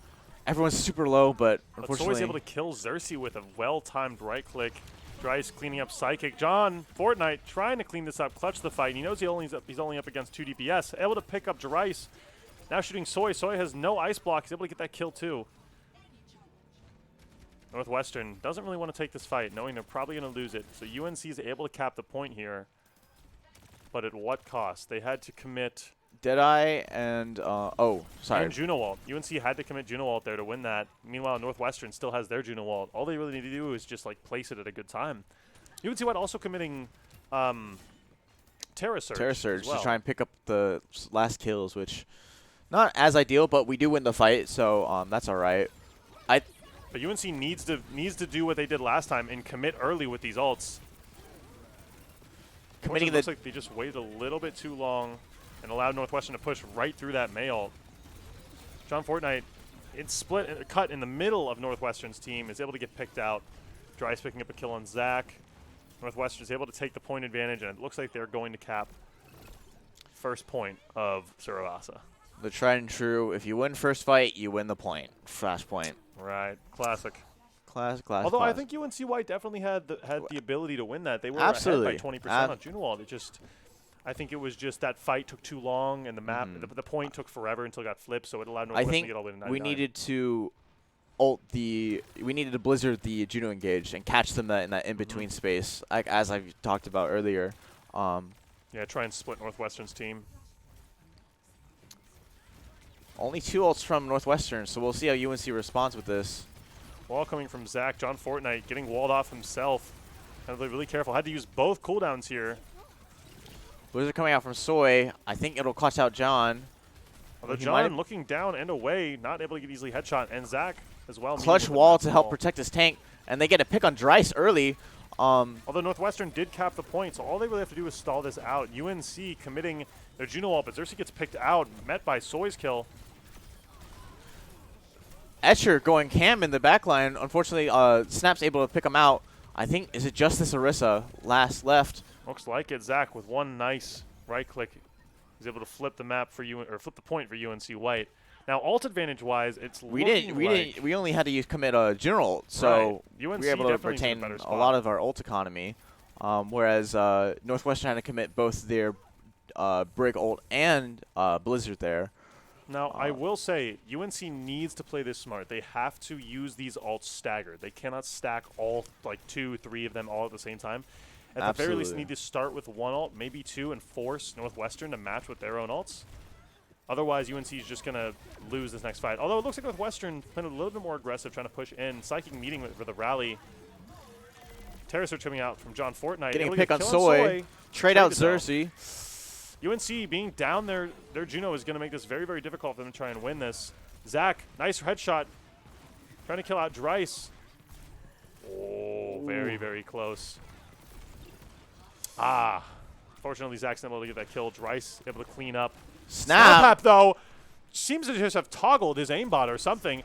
Everyone's super low, but unfortunately. Soy's able to kill Xerxes with a well-timed right click. Dryce cleaning up Psychic. John Fortnite trying to clean this up, clutch the fight. He knows he's only up against 2 DPS. Able to pick up Dryce. Now shooting Soy. Soy has no ice block. He's able to get that kill too. Northwestern doesn't really want to take this fight, knowing they're probably going to lose it. So UNC is able to cap the point here. But at what cost? They had to commit Deadeye and and Juno ult. UNC had to commit Juno ult there to win that. Meanwhile, Northwestern still has their Juno ult. All they really need to do is just like place it at a good time. UNC White also committing Terra Surge. Terra Surge well. to try and pick up the last kills, which not as ideal, but we do win the fight, so that's all right. But UNC needs to do what they did last time and commit early with these ults. It looks like they just waited a little bit too long and allowed Northwestern to push right through that May ult. John Fortnite, cut in the middle of Northwestern's team, is able to get picked out. Dryce picking up a kill on Zach. Northwestern is able to take the point advantage, and it looks like they're going to cap first point of Suravasa. The tried and true, if you win first fight, you win the point. Flash point. Right, classic. Classic. Although I think UNC White definitely had the ability to win that. They were ahead by 20% on Juno ult. I think it was just that fight took too long, and the map, the point took forever until it got flipped, so it allowed Northwestern to get all the way to 99. We needed to Blizzard the Juno engage and catch them in that in-between space, like as I've talked about earlier. Yeah, try and split Northwestern's team. Only 2 ults from Northwestern, so we'll see how UNC responds with this. Wall coming from Zach. John Fortnite getting walled off himself. Had to be really careful. Had to use both cooldowns here. Blizzard coming out from Soy. I think it'll clutch out John. Although John looking down and away, not able to get easily headshot, and Zach as well. Clutch wall to help protect his tank, and they get a pick on Dryce early. Although Northwestern did cap the point, so all they really have to do is stall this out. UNC committing their Juno ult, but Xerxes gets picked out, met by Soy's kill. Etcher going ham in the backline. Unfortunately, Snap's able to pick him out. I think, is it Justice Orisa last left? Looks like it. Zach with one nice right click is able to flip the map for flip the point for UNC White. Now, ult advantage wise, it's we only had to use commit a general, so right. UNC we were able to retain a lot of our ult economy. Whereas Northwestern had to commit both their Brig ult and Blizzard there. Now, I will say, UNC needs to play this smart. They have to use these ults staggered. They cannot stack all, like, 2, 3 of them all at the same time. At the very least, need to start with one ult, maybe 2, and force Northwestern to match with their own ults. Otherwise, UNC is just going to lose this next fight. Although it looks like Northwestern playing a little bit more aggressive, trying to push in. Psychic meeting with the rally. Terra Surge coming out from John Fortnite. Getting a pick on Soy. Trade out Xerxes. UNC being down their Juno is going to make this very, very difficult for them to try and win this. Zach, nice headshot. Trying to kill out Dryce. Oh, very, very close. Fortunately, Zach's not able to get that kill. Dryce able to clean up. Snap, though, seems to just have toggled his aimbot or something.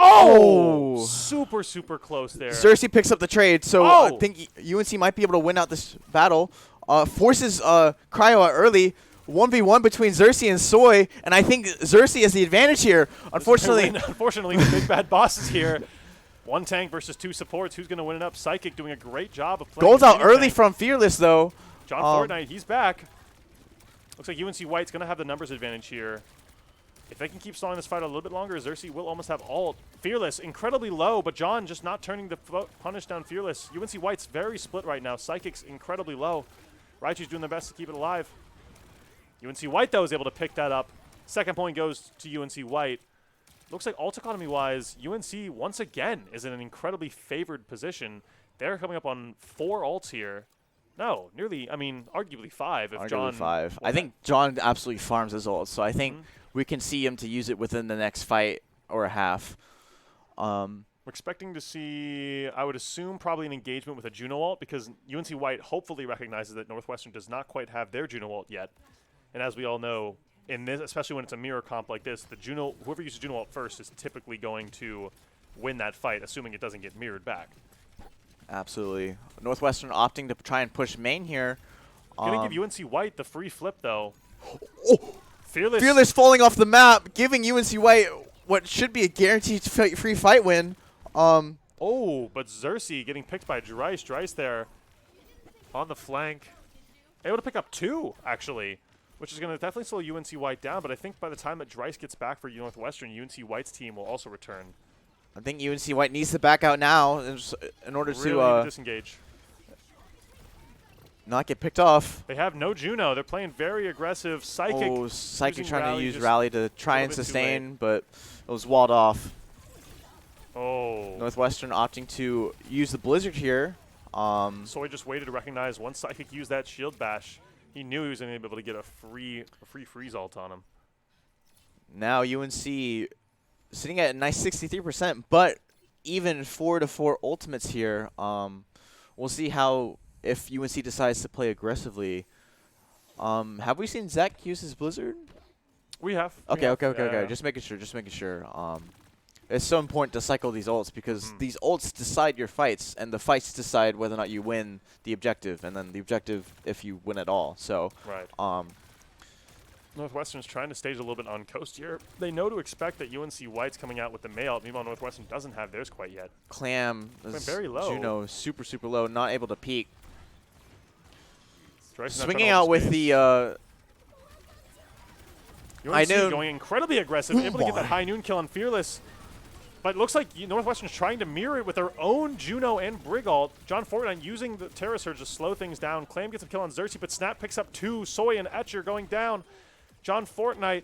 Oh! Super, super close there. Xerxes picks up the trade, so I Oh! think UNC might be able to win out this battle. Forces Cryo out early. 1v1 between Xerxes and Soy, and I think Xerxes has the advantage here. Unfortunately, Unfortunately, the big bad boss is here. One tank versus two supports. Who's going to win it up? Psychic doing a great job of playing. goals out early tank. from Fearless, though. John Fortnite, he's back. Looks like UNC White's going to have the numbers advantage here. If they can keep stalling this fight a little bit longer, Xerxes will almost have ult. Fearless, incredibly low, but John just not turning the punish down Fearless. UNC White's very split right now. Psychic's incredibly low. Raichu's doing their best to keep it alive. UNC White, though, is able to pick that up. Second point goes to UNC White. Looks like ult economy-wise, UNC, once again, is in an incredibly favored position. They're coming up on 4 ults here. No, nearly, I mean, arguably 5 if Arguably John... 5. I think John absolutely farms his ult, so I think we can see him to use it within the next fight or a half. We're expecting to see, I would assume, probably an engagement with a Juno ult because UNC White hopefully recognizes that Northwestern does not quite have their Juno ult yet. And as we all know, in this, especially when it's a mirror comp like this, the Juno, whoever uses Juno ult first is typically going to win that fight, assuming it doesn't get mirrored back. Absolutely. Northwestern opting to try and push main here. Gonna give UNC White the free flip, though. Oh! Fearless falling off the map, giving UNC White what should be a guaranteed free fight win. Oh, but Xerxes getting picked by Dryce. Dryce there on the flank. Able to pick up 2, actually, which is going to definitely slow UNC White down. But I think by the time that Dryce gets back for Northwestern, UNC White's team will also return. I think UNC White needs to back out now in order Really to disengage. not get picked off. They have no Juno. They're playing very aggressive. Psychic. Oh, Psychic using trying Rally to use just Rally to try and bit too sustain, but it was walled off. Oh. Northwestern opting to use the Blizzard here. Soy just waited to recognize once Psychic used that shield bash. He knew he was going to be able to get a free freeze ult on him. Now UNC sitting at a nice 63%, but even 4-4 ultimates here. We'll see how if UNC decides to play aggressively. Have we seen Zach use his Blizzard? We have. Okay. Just making sure. It's so important to cycle these ults because these ults decide your fights, and the fights decide whether or not you win the objective, and then the objective if you win at all. So, right. Northwestern's trying to stage a little bit on coast here. They know to expect that UNC White's coming out with the mail. Meanwhile, Northwestern doesn't have theirs quite yet. Clam is very low. Juno super low, not able to peek. Swinging out with the UNC going incredibly aggressive, able to get that high noon kill on Fearless. But it looks like Northwestern's trying to mirror it with their own Juno and Brig ult. John Fortnite using the Terra Surge to slow things down. Clam gets a kill on Xerxes, but Snap picks up 2. Soy and Etcher going down. John Fortnite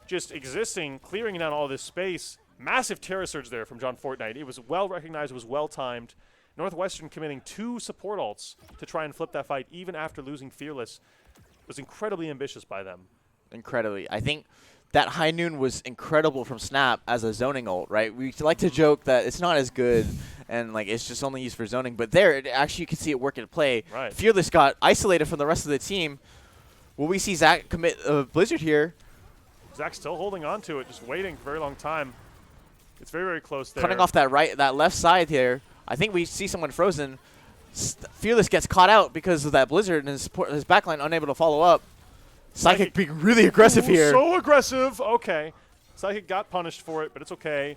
just existing, clearing down all this space. Massive Terra Surge there from John Fortnite. It was well recognized, it was well timed. Northwestern committing 2 support ults to try and flip that fight, even after losing Fearless. It was incredibly ambitious by them. Incredibly. I think that high noon was incredible from Snap as a zoning ult, right? We like to joke that it's not as good and like it's just only used for zoning, but there, actually you can see it work at play. Right. Fearless got isolated from the rest of the team. Will we see Zach commit a Blizzard here? Zach's still holding on to it, just waiting for a very long time. It's very, very close there. Cutting off that left side here. I think we see someone frozen. Fearless gets caught out because of that Blizzard and his backline unable to follow up. Psychic being really aggressive here. So aggressive. Okay. Psychic got punished for it, but it's okay.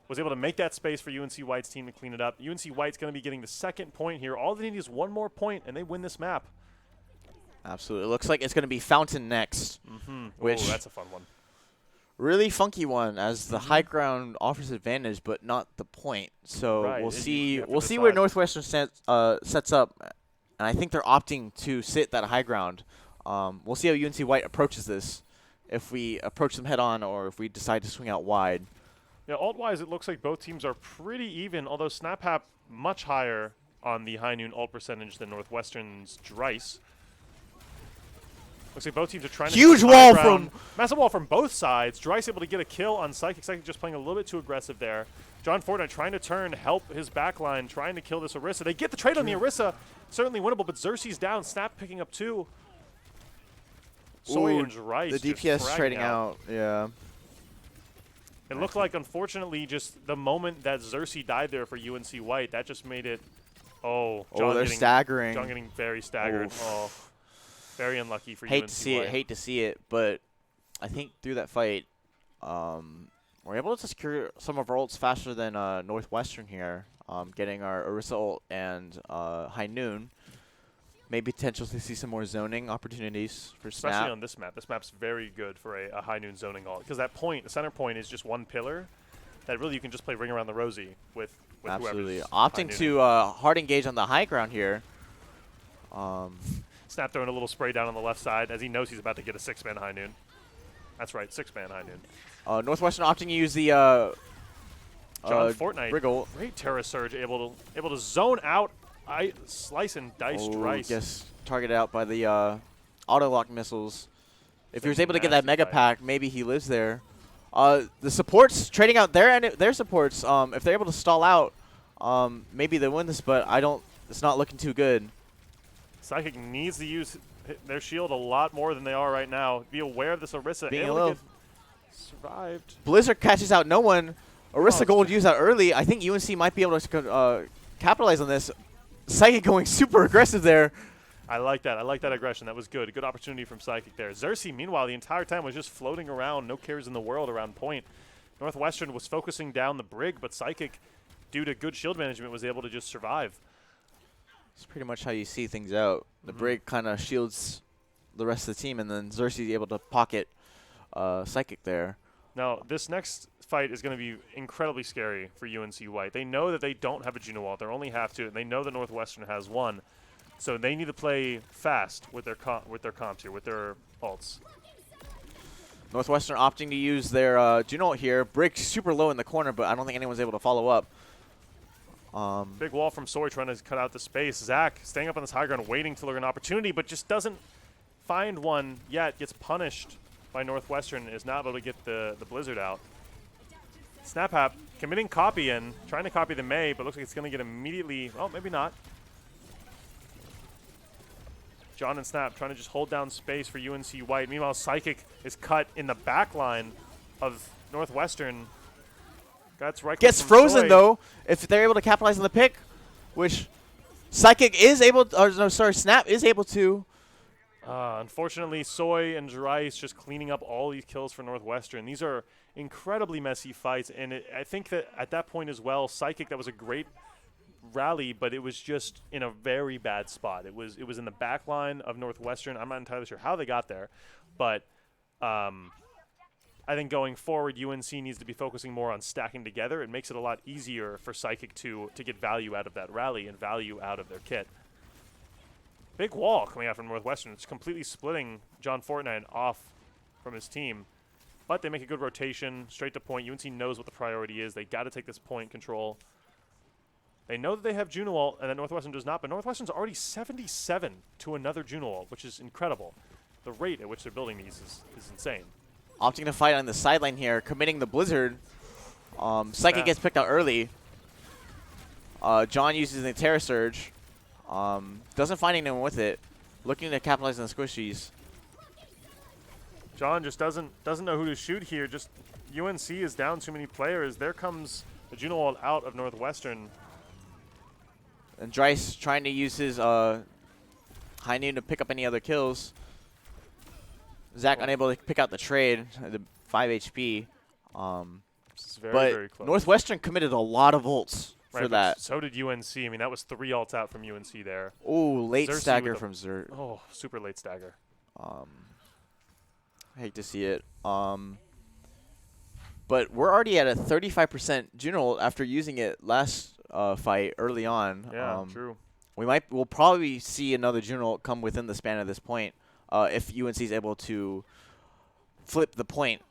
Was able to make that space for UNC White's team to clean it up. UNC White's going to be getting the 2nd point here. All they need is 1 more point, and they win this map. Absolutely. It looks like it's going to be Fountain next. Which that's a fun one. Really funky one, as the high ground offers advantage, but not the point. So we'll see. We'll see where Northwestern sets up, and I think they're opting to sit that high ground. We'll see how UNC White approaches this, if we approach them head on or if we decide to swing out wide. Yeah, ult-wise, it looks like both teams are pretty even, although SnapHap much higher on the high noon ult percentage than Northwestern's Dryce. Looks like both teams are trying to huge wall from massive wall from both sides. Dryce able to get a kill on Psychic. Psychic just playing a little bit too aggressive there. John Fortnite trying to turn, help his backline, trying to kill this Orisa. They get the trade on the Orisa, certainly winnable, but Xerxes down. Snap picking up 2. Soy and Dryce. The DPS trading out. Yeah. It looked like, unfortunately, just the moment that Xerxes died there for UNC White, that just made it. Oh, Oh, they're John staggering. getting very staggered. Oof. Oh, very unlucky for Hate UNC to see White. it. Hate to see it. But I think through that fight, we're able to secure some of our ults faster than Northwestern here. Getting our Orisa ult and High Noon. Maybe potential to see some more zoning opportunities for Especially Snap. on this map. This map's very good for a high noon zoning ult. Because that point, the center point, is just one pillar that really you can just play Ring Around the Rosie with Absolutely. whoever's Opting high to nooning. hard engage on the high ground here. Snap throwing a little spray down on the left side as he knows he's about to get a 6-man high noon. That's right, 6-man high noon. Northwestern opting to use the John Fortnite, Wriggle. great Terra Surge, able to zone out, slice and dice Dryce. Gets targeted out by the auto lock missiles. If he was able to get that Nasty mega fight. pack, maybe he lives there. The supports trading out their supports. If they're able to stall out, maybe they win this. But it's not looking too good. Psychic needs to use their shield a lot more than they are right now. Be aware of this Orisa. Being able a to little get survived. Blizzard catches out no one. Orisa Oh, Gold used that early. I think UNC might be able to capitalize on this. Psychic going super aggressive there. I like that. I like that aggression. That was good. A good opportunity from Psychic there. Xerxes, meanwhile, the entire time was just floating around, no cares in the world around point. Northwestern was focusing down the brig, but Psychic, due to good shield management, was able to just survive. It's pretty much how you see things out. The brig kind of shields the rest of the team, and then Xerxes able to pocket Psychic there. Now, this next fight is going to be incredibly scary for UNC White. They know that they don't have a Juno ult. They only have two, and they know that Northwestern has one. So they need to play fast with their comps here, with their ults. Northwestern opting to use their Juno ult here. Brig super low in the corner, but I don't think anyone's able to follow up. Big wall from Soy trying to cut out the space. Zach staying up on this high ground, waiting to look an opportunity, but just doesn't find one yet. Gets punished by Northwestern, is not able to get the Blizzard out. SnapHap committing copy in, trying to copy the Mei, but looks like it's going to get immediately. Oh, maybe not. John and Snap trying to just hold down space for UNC White. Meanwhile, Psychic is cut in the back line of Northwestern. That's right. Gets frozen, though, if they're able to capitalize on the pick, which Psychic is able to, or no, sorry, Snap is able to. Unfortunately, Soy and Dryce just cleaning up all these kills for Northwestern. These are incredibly messy fights, and I think that at that point as well, Psychic, that was a great rally, but it was just in a very bad spot. It was in the back line of Northwestern. I'm not entirely sure how they got there, but I think going forward, UNC needs to be focusing more on stacking together. It makes it a lot easier for Psychic to get value out of that rally and value out of their kit. Big wall coming out from Northwestern. It's completely splitting John Fortnite off from his team. But they make a good rotation, straight to point. UNC knows what the priority is. They got to take this point control. They know that they have Juno ult, and that Northwestern does not, but Northwestern's already 77 to another Juno ult, which is incredible. The rate at which they're building these is insane. Opting to fight on the sideline here, committing the Blizzard. Psychic gets picked out early. John uses the Terra Surge. Doesn't find anyone with it. Looking to capitalize on the squishies. John just doesn't know who to shoot here. Just UNC is down too many players. There comes the Juno ult out of Northwestern. And Dryce trying to use his high noon to pick up any other kills. Zach unable to pick out the trade at the 5 HP. It's very, but very close. Northwestern committed a lot of ults for Right, that. So did UNC. I mean, that was 3 ults out from UNC there. Ooh, late Xerxes stagger with from Xert. Oh, super late stagger. Hate to see it. But we're already at a 35% Juno ult after using it last fight early on. Yeah, true. We'll probably see another Juno ult come within the span of this point if UNC is able to flip the point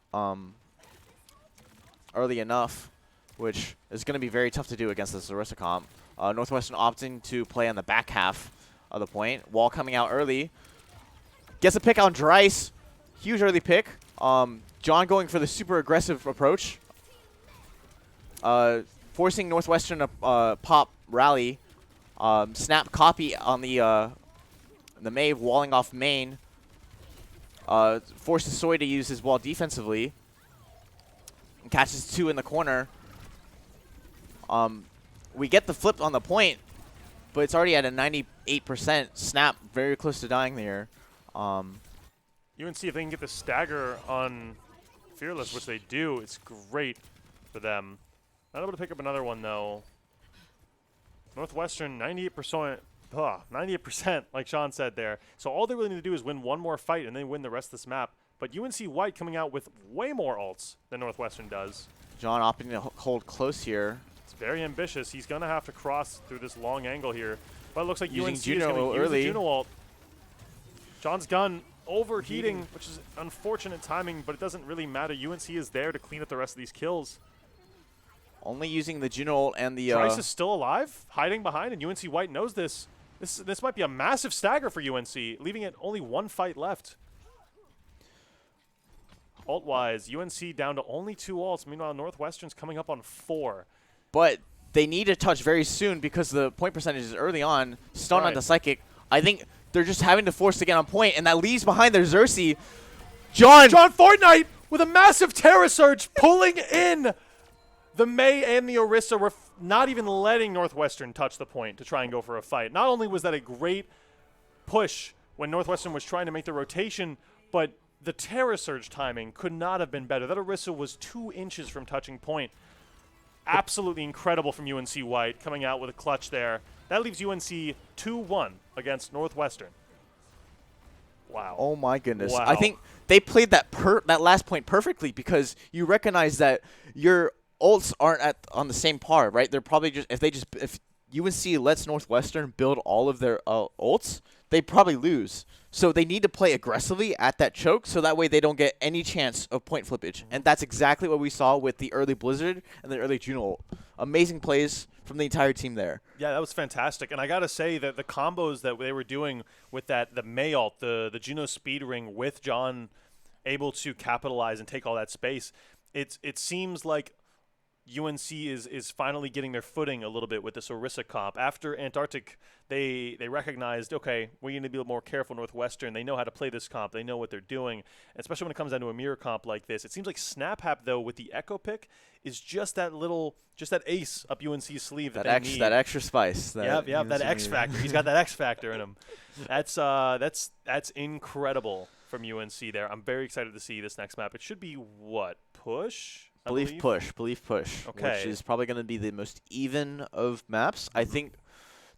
early enough, which is going to be very tough to do against this Orisa comp. Northwestern opting to play on the back half of the point. Wall coming out early. Gets a pick on Dryce. Huge early pick. John going for the super aggressive approach. Forcing Northwestern to pop rally. Snap copy on the Mave, walling off main. Forces Soy to use his wall defensively. and catches 2 in the corner. We get the flip on the point, but it's already at a 98%. Snap very close to dying there. UNC, if they can get the stagger on Fearless, which they do, it's great for them. Not able to pick up another one, though. Northwestern, 98%. 98%, like Sean said there. So all they really need to do is win one more fight and then win the rest of this map. But UNC White coming out with way more ults than Northwestern does. John opting to hold close here. It's very ambitious. He's going to have to cross through this long angle here. But it looks like Using UNC Juno is going to use early. the Juno ult. John's gun overheating, which is unfortunate timing, but it doesn't really matter. UNC is there to clean up the rest of these kills. Only using the Juno ult and the... Trice is still alive, hiding behind, and UNC White knows this. This might be a massive stagger for UNC, leaving it only one fight left. Ult-wise, UNC down to only 2 ults. Meanwhile, Northwestern's coming up on 4. But they need to touch very soon because the point percentage is early on. Stun on the Psychic. I think they're just having to force to get on point, and that leaves behind their Xerxes. John Fortnite with a massive Terra Surge pulling in the Mei and the Orisa, were not even letting Northwestern touch the point to try and go for a fight. Not only was that a great push when Northwestern was trying to make the rotation, but the Terra Surge timing could not have been better. That Orisa was 2 inches from touching point. Absolutely incredible from UNC White coming out with a clutch there. That leaves UNC 2-1 against Northwestern. Wow. Oh my goodness. Wow. I think they played that last point perfectly because you recognize that your ults aren't on the same par, right? They're probably just if UNC lets Northwestern build all of their ults, they probably lose. So they need to play aggressively at that choke so that way they don't get any chance of point flippage. And that's exactly what we saw with the early Blizzard and the early Juno ult. Amazing plays from the entire team there. Yeah, that was fantastic. And I got to say that the combos that they were doing with the Mei ult, the Juno speed ring with John able to capitalize and take all that space, it seems like UNC is finally getting their footing a little bit with this Orisa comp. After Antarctic, they recognized, okay, we're going to be a little more careful. Northwestern, they know how to play this comp. They know what they're doing, and especially when it comes down to a mirror comp like this. It seems like SnapHap, though, with the Echo pick, is just that ace up UNC's sleeve that they need. That extra spice. That X factor. He's got that X factor in him. That's incredible from UNC there. I'm very excited to see this next map. It should be what? Push? Belief push. Okay. Which is probably going to be the most even of maps. I think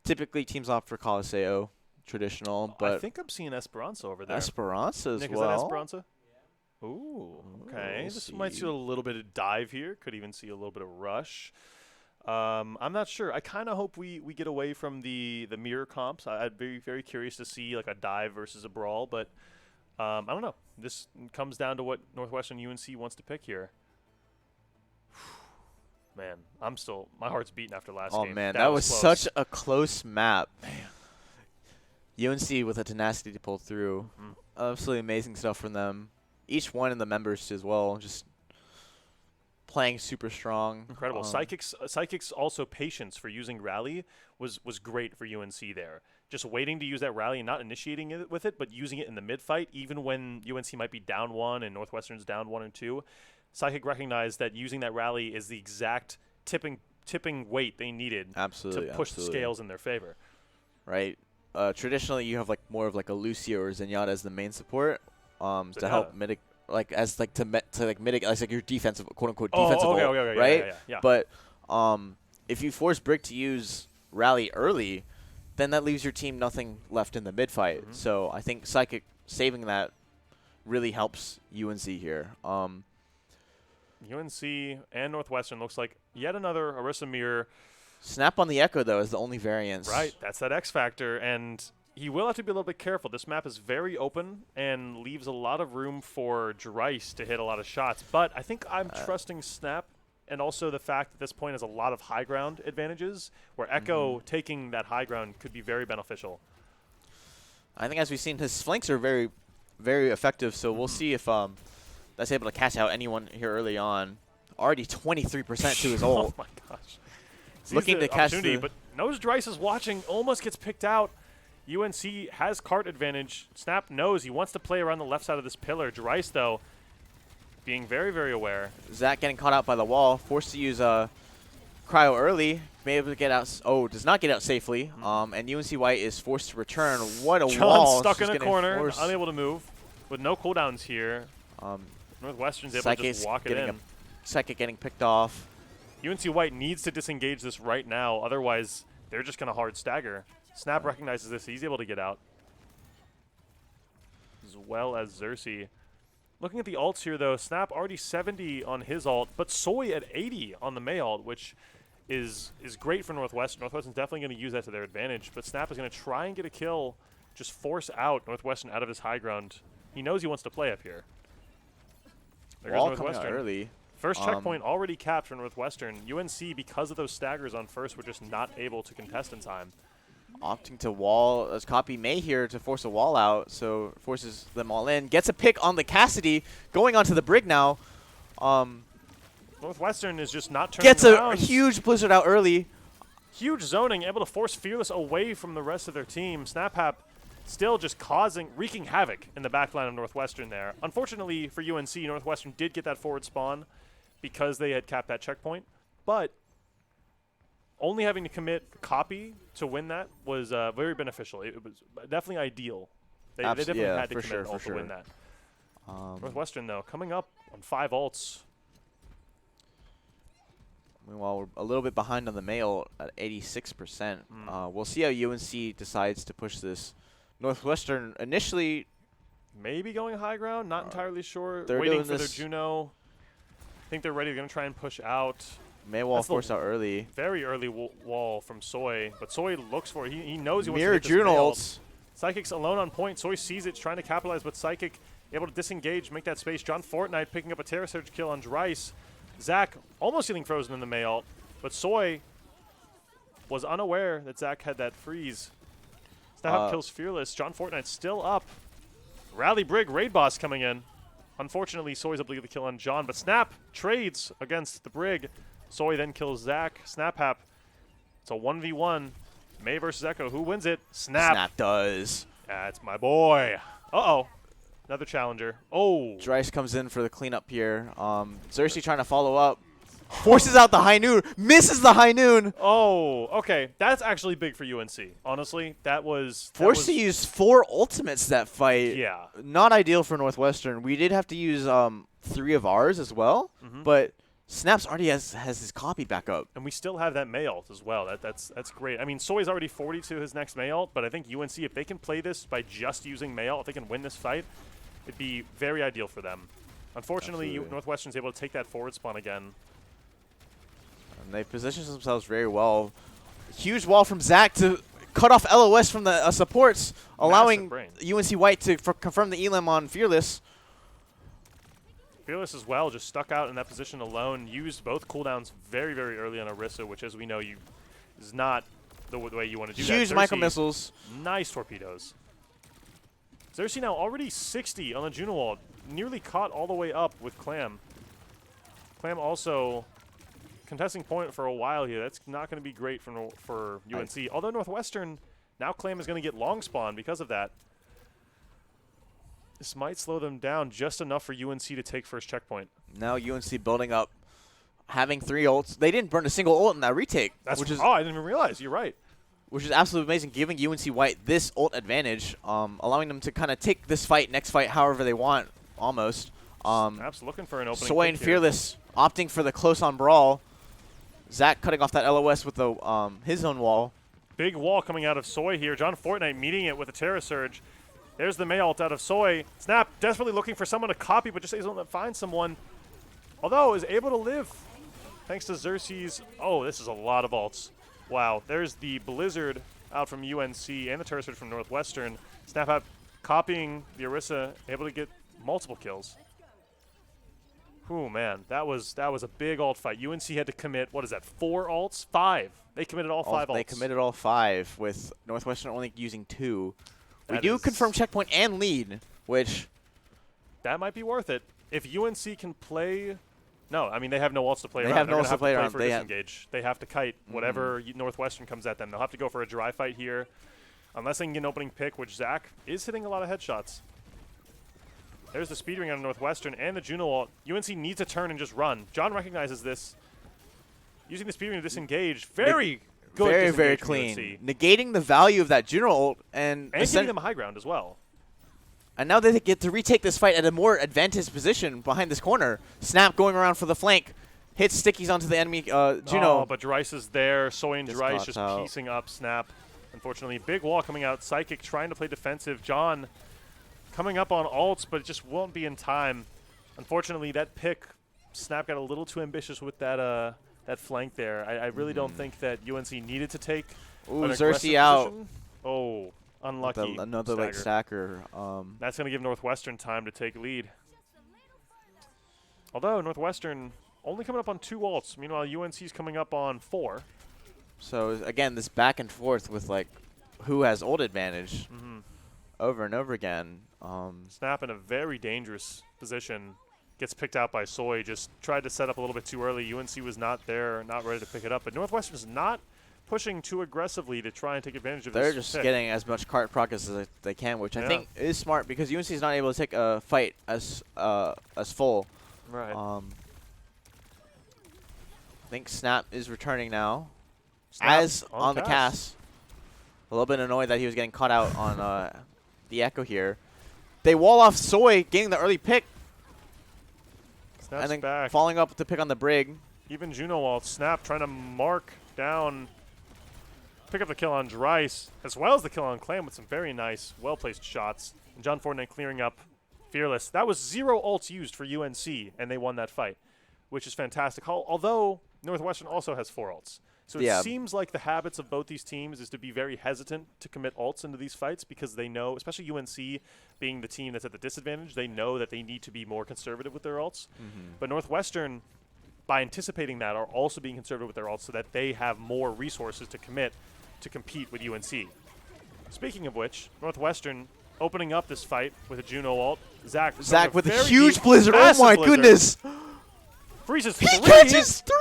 typically teams opt for Coliseo, traditional, but I think I'm seeing Esperanza over there. Esperanza as Nick, well. is that Esperanza? Ooh, okay. This might see a little bit of dive here. Could even see a little bit of rush. I'm not sure. I kind of hope we get away from the mirror comps. I'd be very curious to see like a dive versus a brawl, but I don't know. This comes down to what Northwestern UNC wants to pick here. Man, my heart's beating after last game. Oh, man, that was close. such a close map. Man. UNC with a tenacity to pull through. Absolutely amazing stuff from them. Each one in the members as well, just playing super strong. Incredible. Psychic's also patience for using Rally was great for UNC there. Just waiting to use that Rally and not initiating it with it, but using it in the mid-fight, even when UNC might be down 1 and Northwestern's down 1 and 2. Psychic recognized that using that Rally is the exact tipping weight they needed to push the scales in their favor. Right. Traditionally, you have like more of like a Lucio or Zenyatta as the main support to help mitigate, like as like to mitigate, as like your defensive quote unquote defensive ult, right? Yeah. But if you force Brick to use Rally early, then that leaves your team nothing left in the mid fight. So I think Psychic saving that really helps UNC here. UNC and Northwestern looks like yet another Orisa mirror. Snap on the Echo, though, is the only variance. Right, that's that X factor, and he will have to be a little bit careful. This map is very open and leaves a lot of room for Dreiss to hit a lot of shots. But I think I'm trusting Snap, and also the fact that this point has a lot of high ground advantages, where Echo taking that high ground could be very beneficial. I think, as we've seen, his flanks are very, very effective, so we'll see if that's able to catch out anyone here early on. Already 23% to his ult. Oh, my gosh. Looking to catch but knows Dreiss is watching, almost gets picked out. UNC has cart advantage. Snap knows he wants to play around the left side of this pillar. Dreiss, though, being very, very aware. Zach getting caught out by the wall, forced to use cryo early, may able to get out. Oh, does not get out safely. And UNC White is forced to return. What a John wall! stuck She's in a getting corner, forced. unable to move, with no cooldowns here. Northwestern's able to just walk it in. Psychic getting picked off. UNC White needs to disengage this right now, otherwise they're just going to hard stagger. Snap recognizes this. He's able to get out, as well as Xerxes. Looking at the ults here, though, Snap already 70 on his ult, but Soy at 80 on the Mei ult, which is great for Northwestern. Northwestern's definitely going to use that to their advantage, but Snap is going to try and get a kill, just force out Northwestern out of his high ground. He knows he wants to play up here. There goes Wall coming out Northwestern. early. First checkpoint already capped for Northwestern. UNC, because of those staggers on first, were just not able to contest in time. Opting to wall as copy May here to force a wall out, so forces them all in. Gets a pick on the Cassidy, going onto the Brig now. Northwestern is just not turning Gets a around. huge blizzard out early. Huge zoning, able to force Fearless away from the rest of their team. SnapHap still just wreaking havoc in the backline of Northwestern there. Unfortunately for UNC, Northwestern did get that forward spawn because they had capped that checkpoint, but only having to commit copy to win that was very beneficial. It was definitely ideal. They definitely had to commit ult to win that. Northwestern, though, coming up on 5 ults. Meanwhile, we're a little bit behind on the male at 86%. We'll see how UNC decides to push this. Northwestern initially maybe going high ground, not entirely sure. They're Waiting doing for their this. Juno. I think they're ready. They're going to try and push out. May wall forced out early. Very early wall from Soy, but Soy looks for it. He knows he wants Mirror to hit this Juno nail. ults. Psychic's alone on point. Soy sees it, trying to capitalize, but Psychic able to disengage, make that space. John Fortnite picking up a Terra Surge kill on Dryce. Zach almost getting frozen in the Mei ult, but Soy was unaware that Zach had that freeze. Snap kills Fearless. John Fortnite still up. Rally Brig, Raid Boss coming in. Unfortunately, Soy's able to get the kill on John, but Snap trades against the Brig. Soy then kills Zach. SnapHap. It's a 1v1. May versus Echo. Who wins it? Snap. Snap does. That's my boy. Uh-oh. Another challenger. Oh. Dryce comes in for the cleanup here. Xerxes trying to follow up. Forces out the high noon. Misses the high noon. Oh, okay. That's actually big for UNC. Honestly, that was... Forced to use 4 ultimates that fight. Yeah. Not ideal for Northwestern. We did have to use 3 of ours as well, but Snaps already has his copy back up. And we still have that Mei ult as well. That's great. I mean, Soy's already 40 to his next Mei ult, but I think UNC, if they can play this by just using Mei ult, if they can win this fight, it'd be very ideal for them. Unfortunately, Northwestern's able to take that forward spawn again. And they position themselves very well. Huge wall from Zach to cut off LOS from the supports, allowing UNC White to confirm the elim on Fearless. Fearless as well, just stuck out in that position alone. Used both cooldowns very, very early on Orisa, which, as we know, is not the way you want to do that. Huge micro missiles. Nice torpedoes. Xerxes now already 60 on the Juno wall, nearly caught all the way up with Clam. Clam also contesting point for a while here. That's not going to be great for UNC. Although Northwestern, now Clam is going to get long spawn because of that. This might slow them down just enough for UNC to take first checkpoint. Now UNC building up, having 3 ults. They didn't burn a single ult in that retake. I didn't even realize. You're right. Which is absolutely amazing, giving UNC White this ult advantage, allowing them to kind of take this fight, next fight, however they want, almost. Snaps looking for an opening. Soy and Fearless opting for the close-on brawl. Zach cutting off that LOS with the his own wall. Big wall coming out of Soy here. John Fortnite meeting it with a Terra Surge. There's the Mei ult out of Soy. Snap desperately looking for someone to copy, but just isn't able to find someone. Although is able to live thanks to Xerxes. Oh, this is a lot of ults. Wow, there's the Blizzard out from UNC and the Terra Surge from Northwestern. Snap out copying the Orisa, able to get multiple kills. Oh man, that was a big ult fight. UNC had to commit, what is that, 4 ults? 5. They committed all 5 ults. They committed all 5, with Northwestern only using 2. We do confirm checkpoint and lead, which... That might be worth it. If UNC can play... No, I mean, they have no ults to play around. They have no ults to play around. For disengage. They have to kite whatever Northwestern comes at them. They'll have to go for a dry fight here. Unless they can get an opening pick, which Zach is hitting a lot of headshots. There's the speed ring on Northwestern and the Juno ult. UNC needs to turn and just run. John recognizes this. Using the speed ring to disengage. Very good. Very, very disengage from clean. UNC. Negating the value of that Juno ult and giving them a high ground as well. And now they get to retake this fight at a more advantageous position behind this corner. Snap going around for the flank. Hits stickies onto the enemy Juno. Oh, but Dryce is there. Soy and Dryce just out. piecing up Snap. Unfortunately, big wall coming out. Psychic trying to play defensive. John coming up on ults, but it just won't be in time. Unfortunately, that pick, Snap got a little too ambitious with that that flank there. I really don't think that UNC needed to take Ooh, an Xerxes aggressive out. position. Oh, unlucky. Another like stacker. That's going to give Northwestern time to take lead. Although Northwestern only coming up on 2 ults. Meanwhile, UNC's coming up on 4. So again, this back and forth with like who has ult advantage over and over again. Snap in a very dangerous position. Gets picked out by Soy. Just tried to set up a little bit too early. UNC was not there, not ready to pick it up. But Northwestern's not pushing too aggressively to try and take advantage of this. They're just getting as much cart progress as they can, which I think is smart because UNC is not able to take a fight as full. Right. I think Snap is returning now. Snap As on the cast. A little bit annoyed that he was getting caught out on the Echo here. They wall off Soy, getting the early pick. Snap's and then back. following up with the pick on the Brig. Even Juno ult. Snap trying to mark down, pick up the kill on Dryce, as well as the kill on Clam with some very nice, well-placed shots. And John Fortnite clearing up Fearless. That was 0 ults used for UNC, and they won that fight, which is fantastic. Although Northwestern also has 4 ults. So it seems like the habits of both these teams is to be very hesitant to commit ults into these fights because they know, especially UNC being the team that's at the disadvantage, they know that they need to be more conservative with their ults. But Northwestern, by anticipating that, are also being conservative with their ults so that they have more resources to commit to compete with UNC. Speaking of which, Northwestern opening up this fight with a Juno ult. Zach with a huge blizzard. Oh my goodness. Freezes 3. He catches 3.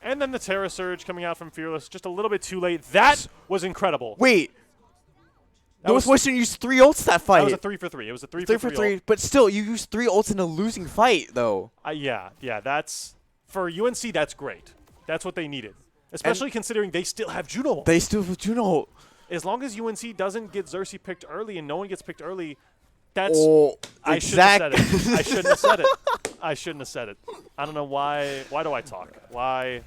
And then the Terra Surge coming out from Fearless just a little bit too late. That was incredible. Wait. Northwestern used 3 ults that fight. That was a 3 for 3. It was a 3 for 3. Ult. But still, you used 3 ults in a losing fight, though. Yeah. That's for UNC. That's great. That's what they needed, especially considering they still have Juno ult. They still have Juno ult. As long as UNC doesn't get Xerxes picked early and no one gets picked early, that's I shouldn't have said it. I shouldn't have said it. I shouldn't have said it. I don't know why. Why do I talk? Why?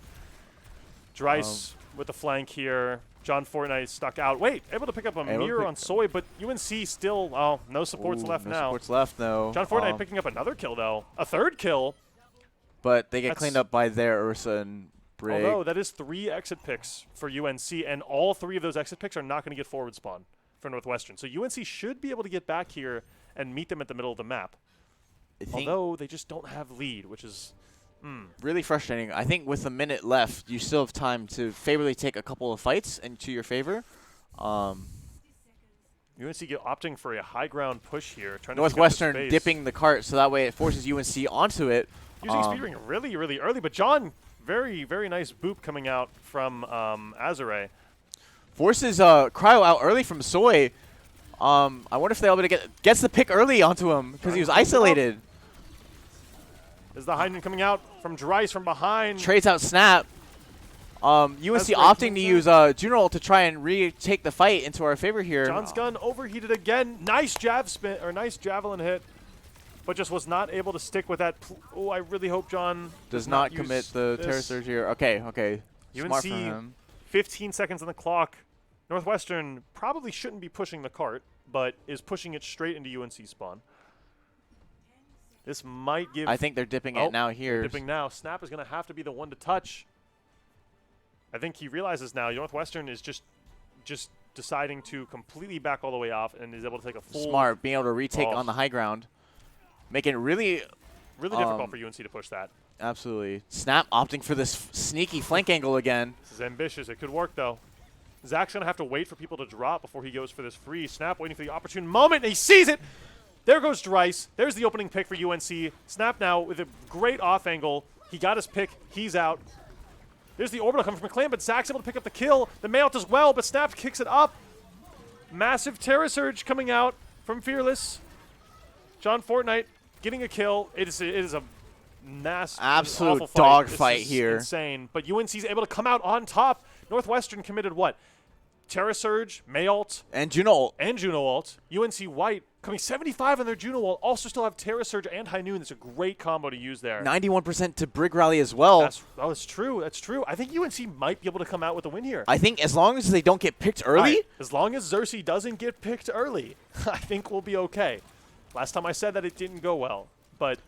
Dryce with the flank here. John Fortnite stuck out. Wait, able to pick up a mirror on Soy, but UNC still, no supports left now. No supports left, though. John Fortnite picking up another kill, though. A 3rd kill. But they get cleaned up by their Ursa and Brig. Although that is 3 exit picks for UNC, and all 3 of those exit picks are not going to get forward spawn for Northwestern. So UNC should be able to get back here and meet them at the middle of the map. Although they just don't have lead, which is really frustrating. I think with a minute left, you still have time to favorably take a couple of fights into your favor. UNC opting for a high ground push here. Trying Northwestern to dipping the cart so that way it forces UNC onto it. Using speed ring really, really early, but John, very, very nice boop coming out from Azure. Forces Cryo out early from Soy. I wonder if they'll be able to gets the pick early onto him because he was isolated. Is the Heinen coming out from Dryce from behind? Trades out Snap. UNC opting to use Juno to try and retake the fight into our favor here. John's gun overheated again. Nice nice javelin hit, but just was not able to stick with that. Oh, I really hope John does not commit the Terra Surge here. Okay. Smart for him. 15 seconds on the clock. Northwestern probably shouldn't be pushing the cart, but is pushing it straight into UNC spawn. This might give... I think they're dipping it now here. Dipping now. Snap is going to have to be the one to touch. I think he realizes now Northwestern is just deciding to completely back all the way off and is able to take a full... Smart, being able to retake on the high ground. Making it really... Really difficult for UNC to push that. Absolutely. Snap opting for this sneaky flank angle again. This is ambitious. It could work, though. Zach's going to have to wait for people to drop before he goes for this freeze. Snap waiting for the opportune moment, and he sees it! There goes Dryce. There's the opening pick for UNC. Snap now with a great off angle. He got his pick. He's out. There's the orbital coming from McClain, but Zach's able to pick up the kill. The Mayout as well, but Snap kicks it up. Massive Terra Surge coming out from Fearless. John Fortnite getting a kill. It is a Absolute awful fight. dogfight This is here. insane. But UNC's able to come out on top. Northwestern committed what? Terra Surge, Mayalt, And Juno. and Juno Ult. UNC White coming 75 on their Juno Ult. Also still have Terra Surge and High Noon. It's a great combo to use there. 91% to Brig Rally as well. That's true. That's true. I think UNC might be able to come out with a win here. I think as long as they don't get picked early. Right. As long as Xerxes doesn't get picked early, I think we'll be okay. Last time I said that, it didn't go well. But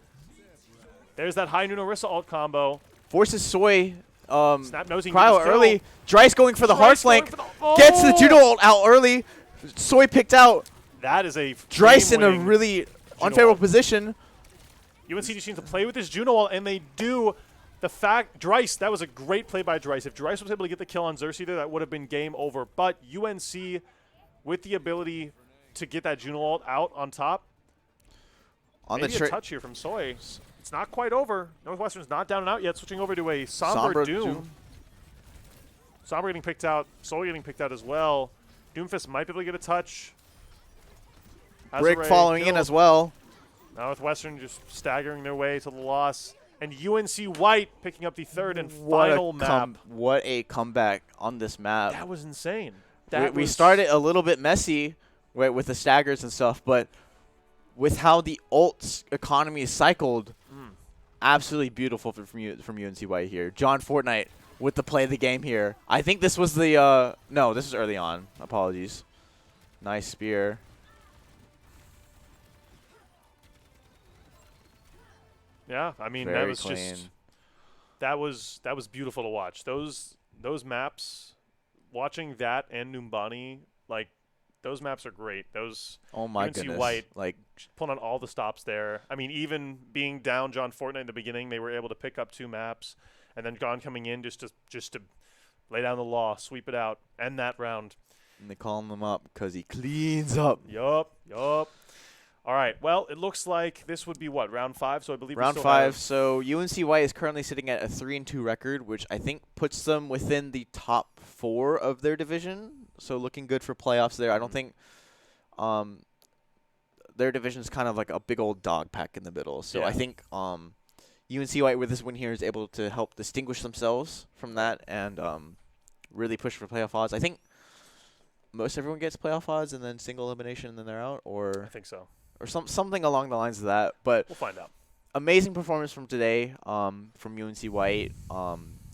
there's that High Noon Orisa ult combo. Forces Soy. Snap nosing Cryo early. Dryce going for the hard flank. Gets the Juno ult out early. Soy picked out. That is a Dryce in a game-winning really Juno unfavorable ult. position. UNC just needs to play with this Juno ult, and they do. The fact, Dryce, that was a great play by Dryce. If Dryce was able to get the kill on Xerxes there, that would have been game over. But UNC, with the ability to get that Juno ult out on top, On maybe the a touch here from Soy. It's not quite over. Northwestern's not down and out yet, switching over to a Somber Doom. Somber getting picked out. Soy getting picked out as well. Doomfist might be able to get a touch. Brick following in as well. Northwestern just staggering their way to the loss. And UNC White picking up the third and final map. What a comeback on this map. That was insane. We started a little bit messy with the staggers and stuff, but with how the ults economy is cycled, absolutely beautiful from UNC White here. John Fortnite with the play of the game here. I think this was the no, this was early on. Apologies. Nice spear. Yeah, I mean Very that was clean. just that was beautiful to watch. Those maps, watching that and Numbani, like those maps are great. Those Oh my UNC goodness. White Like pulling on all the stops there. I mean, even being down John Fortnite in the beginning, they were able to pick up 2 maps, and then Gon coming in just to lay down the law, sweep it out, end that round. and they calling them up because he cleans up. Yup. All right. Well, it looks like this would be what, round 5? So I believe Round we still 5. have So UNC White is currently sitting at a 3-2 record, which I think puts them within the top 4 of their division. So looking good for playoffs there. I don't think their division is kind of like a big old dog pack in the middle. So Yeah. I think UNC White with this win here is able to help distinguish themselves from that and really push for playoff odds. I think most everyone gets playoff odds and then single elimination and then they're out, I or think so. something along the lines of that. But We'll find out. amazing performance from today from UNC White.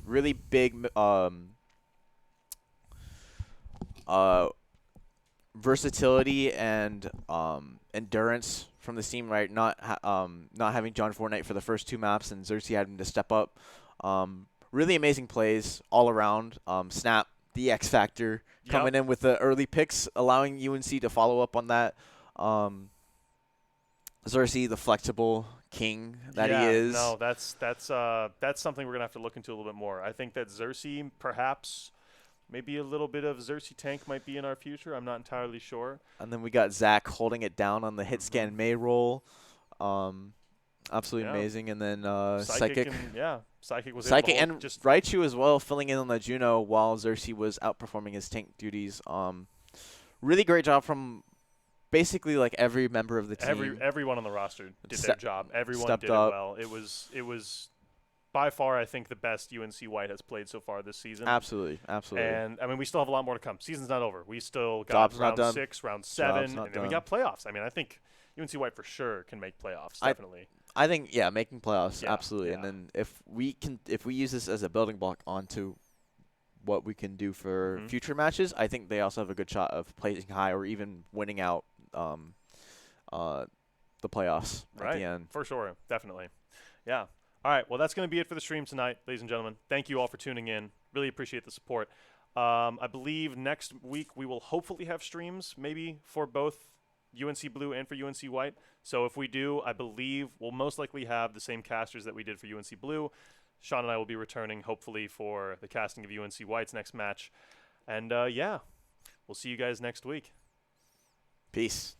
Really big versatility and endurance from the team, right? Not having John Fortnite for the first 2 maps and Xerxes having to step up. Really amazing plays all around. Snap, the X Factor, coming in with the early picks, allowing UNC to follow up on that. Xerxes, the flexible king that he is. No, that's something we're gonna have to look into a little bit more. I think that Xerxes, perhaps, maybe a little bit of Xerxes tank might be in our future. I'm not entirely sure. And then we got Zach holding it down on the hit scan May roll. Absolutely amazing. And then Psychic. Psychic was Psychic able to and just Raichu as well, filling in on the Juno while Xerxes was outperforming his tank duties. Really great job from basically like every member of the team. everyone on the roster did their job. Everyone stepped did up. it well. It was by far, I think, the best UNC White has played so far this season. Absolutely. And I mean, we still have a lot more to come. Season's not over. We still got Job's not round done. 6, round 7, Job's not and then we done. got playoffs. I mean, I think UNC White for sure can make playoffs. Definitely. I think making playoffs, Yeah, absolutely. yeah. And then if we use this as a building block onto what we can do for future matches, I think they also have a good shot of placing high or even winning out the playoffs at the end. For sure. Definitely. Yeah. All right. Well, that's going to be it for the stream tonight, ladies and gentlemen. Thank you all for tuning in. Really appreciate the support. I believe next week we will hopefully have streams, maybe for both UNC Blue and for UNC White. So if we do, I believe we'll most likely have the same casters that we did for UNC Blue. Sean and I will be returning hopefully for the casting of UNC White's next match. And yeah, we'll see you guys next week. Peace.